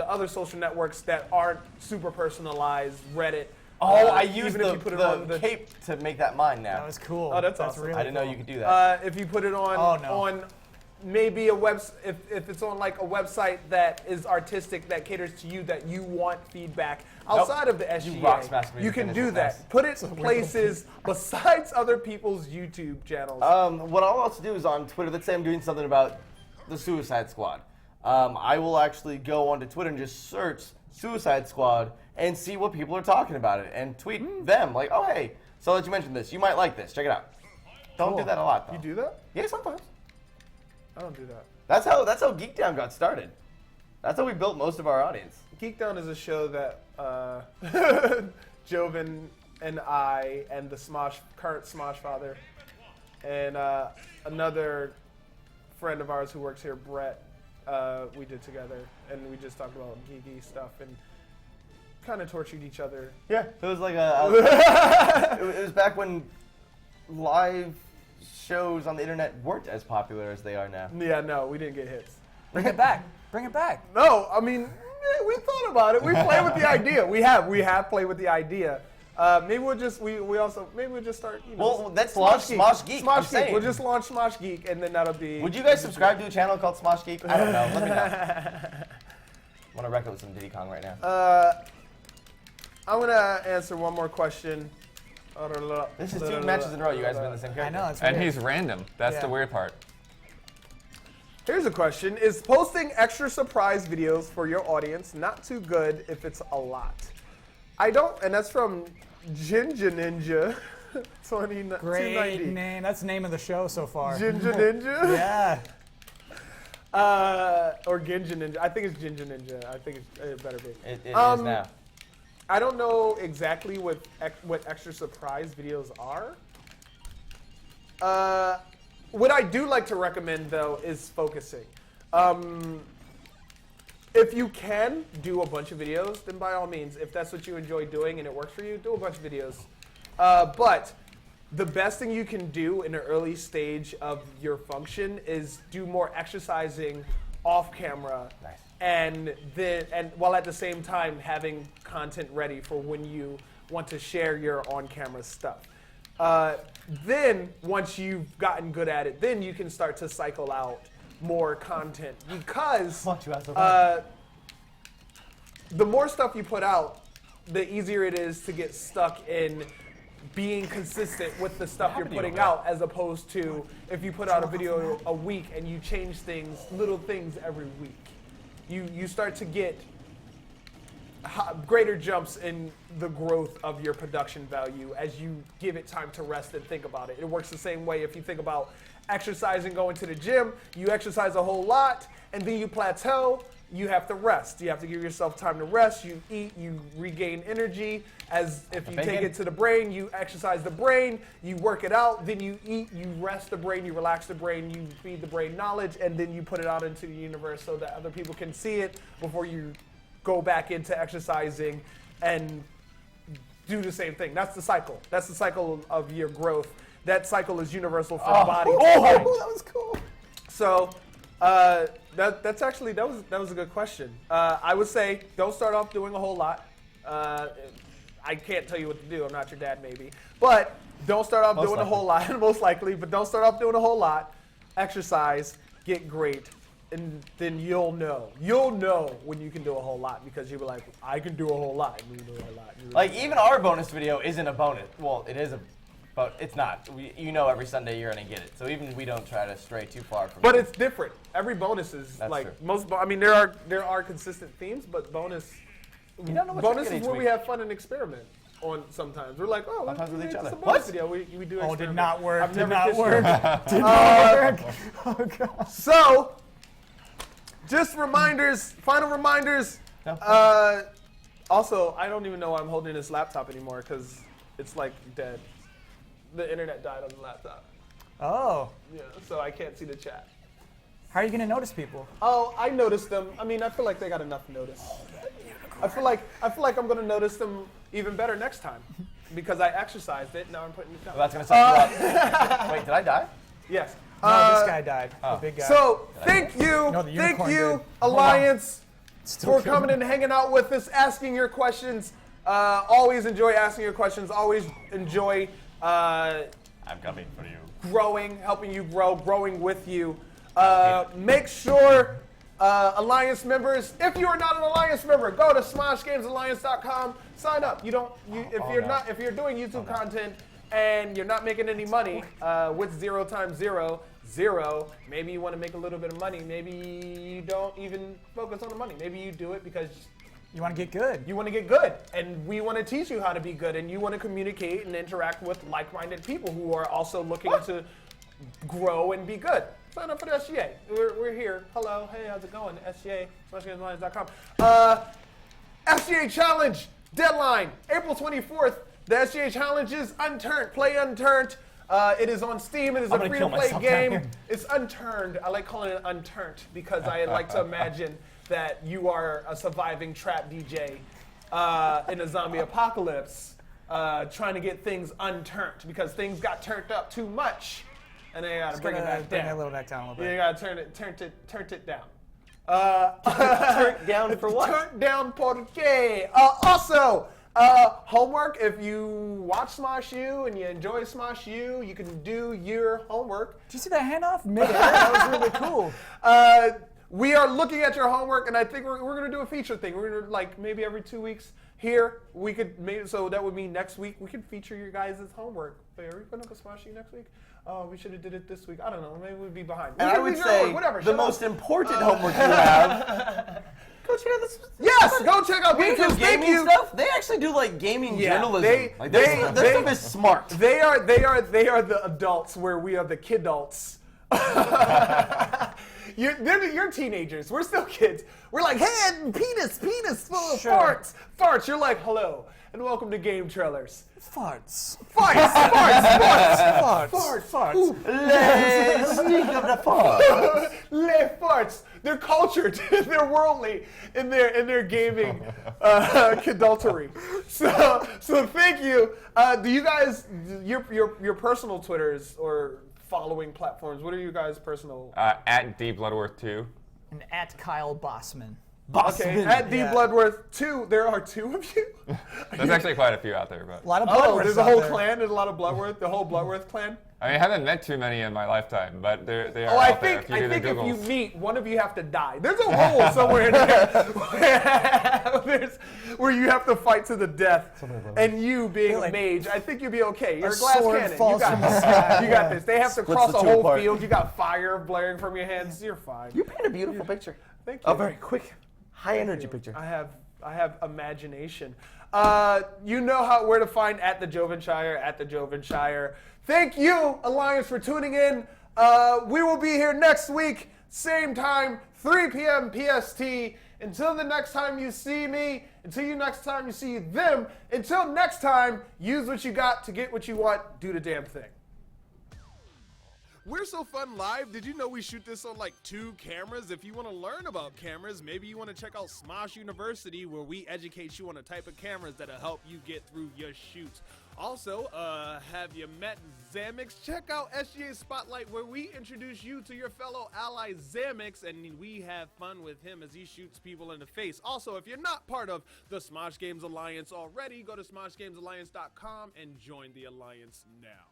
other social networks that aren't super personalized, Reddit. Oh, I used even if you put it the on the cape to make that mine now. That was cool. Oh, that's awesome. really I didn't know cool. you could do that. If you put it on on maybe a if it's on like a website that is artistic that caters to you, that you want feedback outside of the SGA, rock smashed me you to can finish do it that. nice. Put it places besides other people's YouTube channels. What I'll also do is on Twitter, let's say I'm doing something about the Suicide Squad. I will actually go onto Twitter and just search Suicide Squad and see what people are talking about it and tweet them like, oh, hey, so that you mentioned this. You might like this. Check it out. Don't do that a lot, though. You do that? Yeah, sometimes. I don't do that. That's how Geek Down got started. That's how we built most of our audience. Geek Down is a show that Joven and I and the current Smosh father and another friend of ours who works here, Brett, we did together, and we just talked about geeky stuff and kind of tortured each other. Yeah, it was like it was back when live shows on the internet weren't as popular as they are now. Yeah, no, we didn't get hits. Bring it back. Bring it back. No, I mean, we thought about it. We played with the idea. We have played with the idea. Maybe we'll just start. Well, let's launch Smosh Geek. I'm Smosh Geek. saying. We'll just launch Smosh Geek, and then that'll be. Would you guys subscribe to a channel called Smosh Geek? I don't know. Let me know. I want to wreck it with some Diddy Kong right now. I'm gonna answer one more question. This is 2 matches in a row. You guys have been the same character. I know. It's And weird. he's random. That's the Yeah. weird part. Here's a question: is posting extra surprise videos for your audience not too good if it's a lot? I don't, and that's from Ginger Ninja 290. Great name. That's the name of the show so far. Ginger Ninja? Yeah. Or Ginja Ninja. I think it's Ginger Ninja. I think it better be. It is now. I don't know exactly what extra surprise videos are. What I do like to recommend, though, is focusing. If you can do a bunch of videos, then by all means, if that's what you enjoy doing and it works for you, do a bunch of videos. But the best thing you can do in the early stage of your function is do more exercising off camera. Nice. And while at the same time having content ready for when you want to share your on-camera stuff. Then once you've gotten good at it, then you can start to cycle out more content, because the more stuff you put out, the easier it is to get stuck in being consistent with the stuff you're putting out, as opposed to if you put out a video a week and you change things, little things every week. You start to get greater jumps in the growth of your production value as you give it time to rest and think about it. It works the same way if you think about exercising, going to the gym. You exercise a whole lot, and then you plateau. You have to rest. You have to give yourself time to rest. You eat, you regain energy. As if you take it to the brain, you exercise the brain, you work it out, then you eat, you rest the brain, you relax the brain, you feed the brain knowledge, and then you put it out into the universe so that other people can see it before you go back into exercising and do the same thing. That's the cycle. That's the cycle of your growth. That cycle is universal for the body. That was cool. So that's actually that was a good question. I would say don't start off doing a whole lot. I can't tell you what to do. I'm not your dad, maybe, but don't start off doing a whole lot. Most likely, but don't start off doing a whole lot. Exercise, get great, and then you'll know. You'll know when you can do a whole lot because you'll be like, I can do a whole lot. And you do a lot. Like even our bonus video isn't a bonus. Well, it is but it's not. You know, every Sunday you're gonna get it. So even we don't try to stray too far from. But it. it's different. Every bonus is That's like true. most. I mean, there are consistent themes, but bonus. You don't know what Bonus you're is getting where each we week. have fun and experiment on sometimes. We're like, oh, Sometimes with each other. It's a bonus What? video. We do Oh, experiment. did not work. I've Did never not kissed work. you. Did not work. Oh god. So, just reminders, final reminders. No. Also, I don't even know why I'm holding this laptop anymore because it's like dead. The internet died on the laptop. Oh. Yeah, so I can't see the chat. How are you gonna notice people? Oh, I noticed them. I mean, I feel like they got enough notice. I feel like I'm gonna notice them even better next time because I exercised it. Now I'm putting it down. Well, that's gonna suck you up. Wait, did I die? Yes. No, this guy died. The big guy. So thank you, No, the unicorn did. Alliance, Still for coming and hanging out with us, asking your questions. Always enjoy asking your questions. Always enjoy I'm coming for you. growing, helping you grow, growing with you. Make sure, Alliance members, if you are not an Alliance member, go to SmoshGamesAlliance.com. Sign up. If you're doing YouTube content and you're not making any money with 0 times 0, 0, maybe you want to make a little bit of money. Maybe you don't even focus on the money. Maybe you do it because you want to get good. you want to get good, and we want to teach you how to be good, and you want to communicate and interact with like-minded people who are also looking to grow and be good. Sign up for the SGA. We're here. Hello. Hey, how's it going? SGA, SmoshGamesAlliance.com. SGA Challenge deadline, April 24th. The SGA Challenge is Unturned. Play Unturned. It is on Steam. It is a gonna kill free-to-play myself down game. here. It's unturned. I like calling it unturned because I like to imagine that you are a surviving trap DJ in a zombie apocalypse trying to get things unturned because things got turned up too much and they gotta bring it back Bring that down. little back down a little You bit. gotta turn it down. Turn down for what? Turn down porque. Also, homework. If you watch Smosh U and you enjoy Smosh U, you can do your homework. Did you see that handoff? Mid-air? That was really cool. We are looking at your homework, and I think we're going to do a feature thing. We're going to, like, maybe every 2 weeks here, we could, maybe, so that would mean next week, we could feature your guys' homework. Wait, are we putting up a Smosh U next week? Oh, we should have did it this week. I don't know. Maybe we'd be behind. And We I can would feature say homework, whatever. the Shut up. most important homework you have. Go check out this. Yes, go check out We do GameTrailers. Thank gaming you. stuff. They actually do like gaming Yeah, journalism. they- Like, they- their stuff is smart. They are the adults where we are the kidults. You're teenagers. We're still kids. We're like, head, penis, full of Sure. farts. You're like, hello, and welcome to Gametrailers. Farts. Farts. Ooh. Let's sneak up the phone. Les farts. They're cultured. They're worldly in their gaming kidultery. So thank you. Do you guys your personal Twitters or following platforms? What are you guys' personal? At DBloodworth2. And at Kyle Bossman. Okay, at D Yeah. Bloodworth 2. There are 2 of you. There's actually quite a few out there, but A lot of Oh, Bloodworths there's a out whole there. clan. There's a lot of Bloodworth. The whole Bloodworth clan. I mean, I haven't met too many in my lifetime, but they are Oh, I out there. think If you do the if you Googles. meet, one of you have to die. There's a hole somewhere in there where you have to fight to the death. And you being Like, a mage, I think you'll be okay. You're a a glass sword cannon. You falls got from the this. sky. You got this. They have to Splits cross the a two whole apart. field. You got fire blaring from your hands. You're fine. You paint a beautiful picture. Thank you. A very quick, high energy picture. I have imagination. You know where to find at the Jovenshire. Thank you, Alliance, for tuning in. We will be here next week, same time, 3 p.m. PST. Until the next time you see me, until next time you see them, until next time, use what you got to get what you want. Do the damn thing. We're So Fun Live. Did you know we shoot this on like 2 cameras? If you want to learn about cameras, maybe you want to check out Smosh University, where we educate you on the type of cameras that'll help you get through your shoots. Also, have you met Zamix? Check out SGA Spotlight, where we introduce you to your fellow ally Zamix, and we have fun with him as he shoots people in the face. Also, if you're not part of the Smosh Games Alliance already, go to SmoshGamesAlliance.com and join the Alliance now.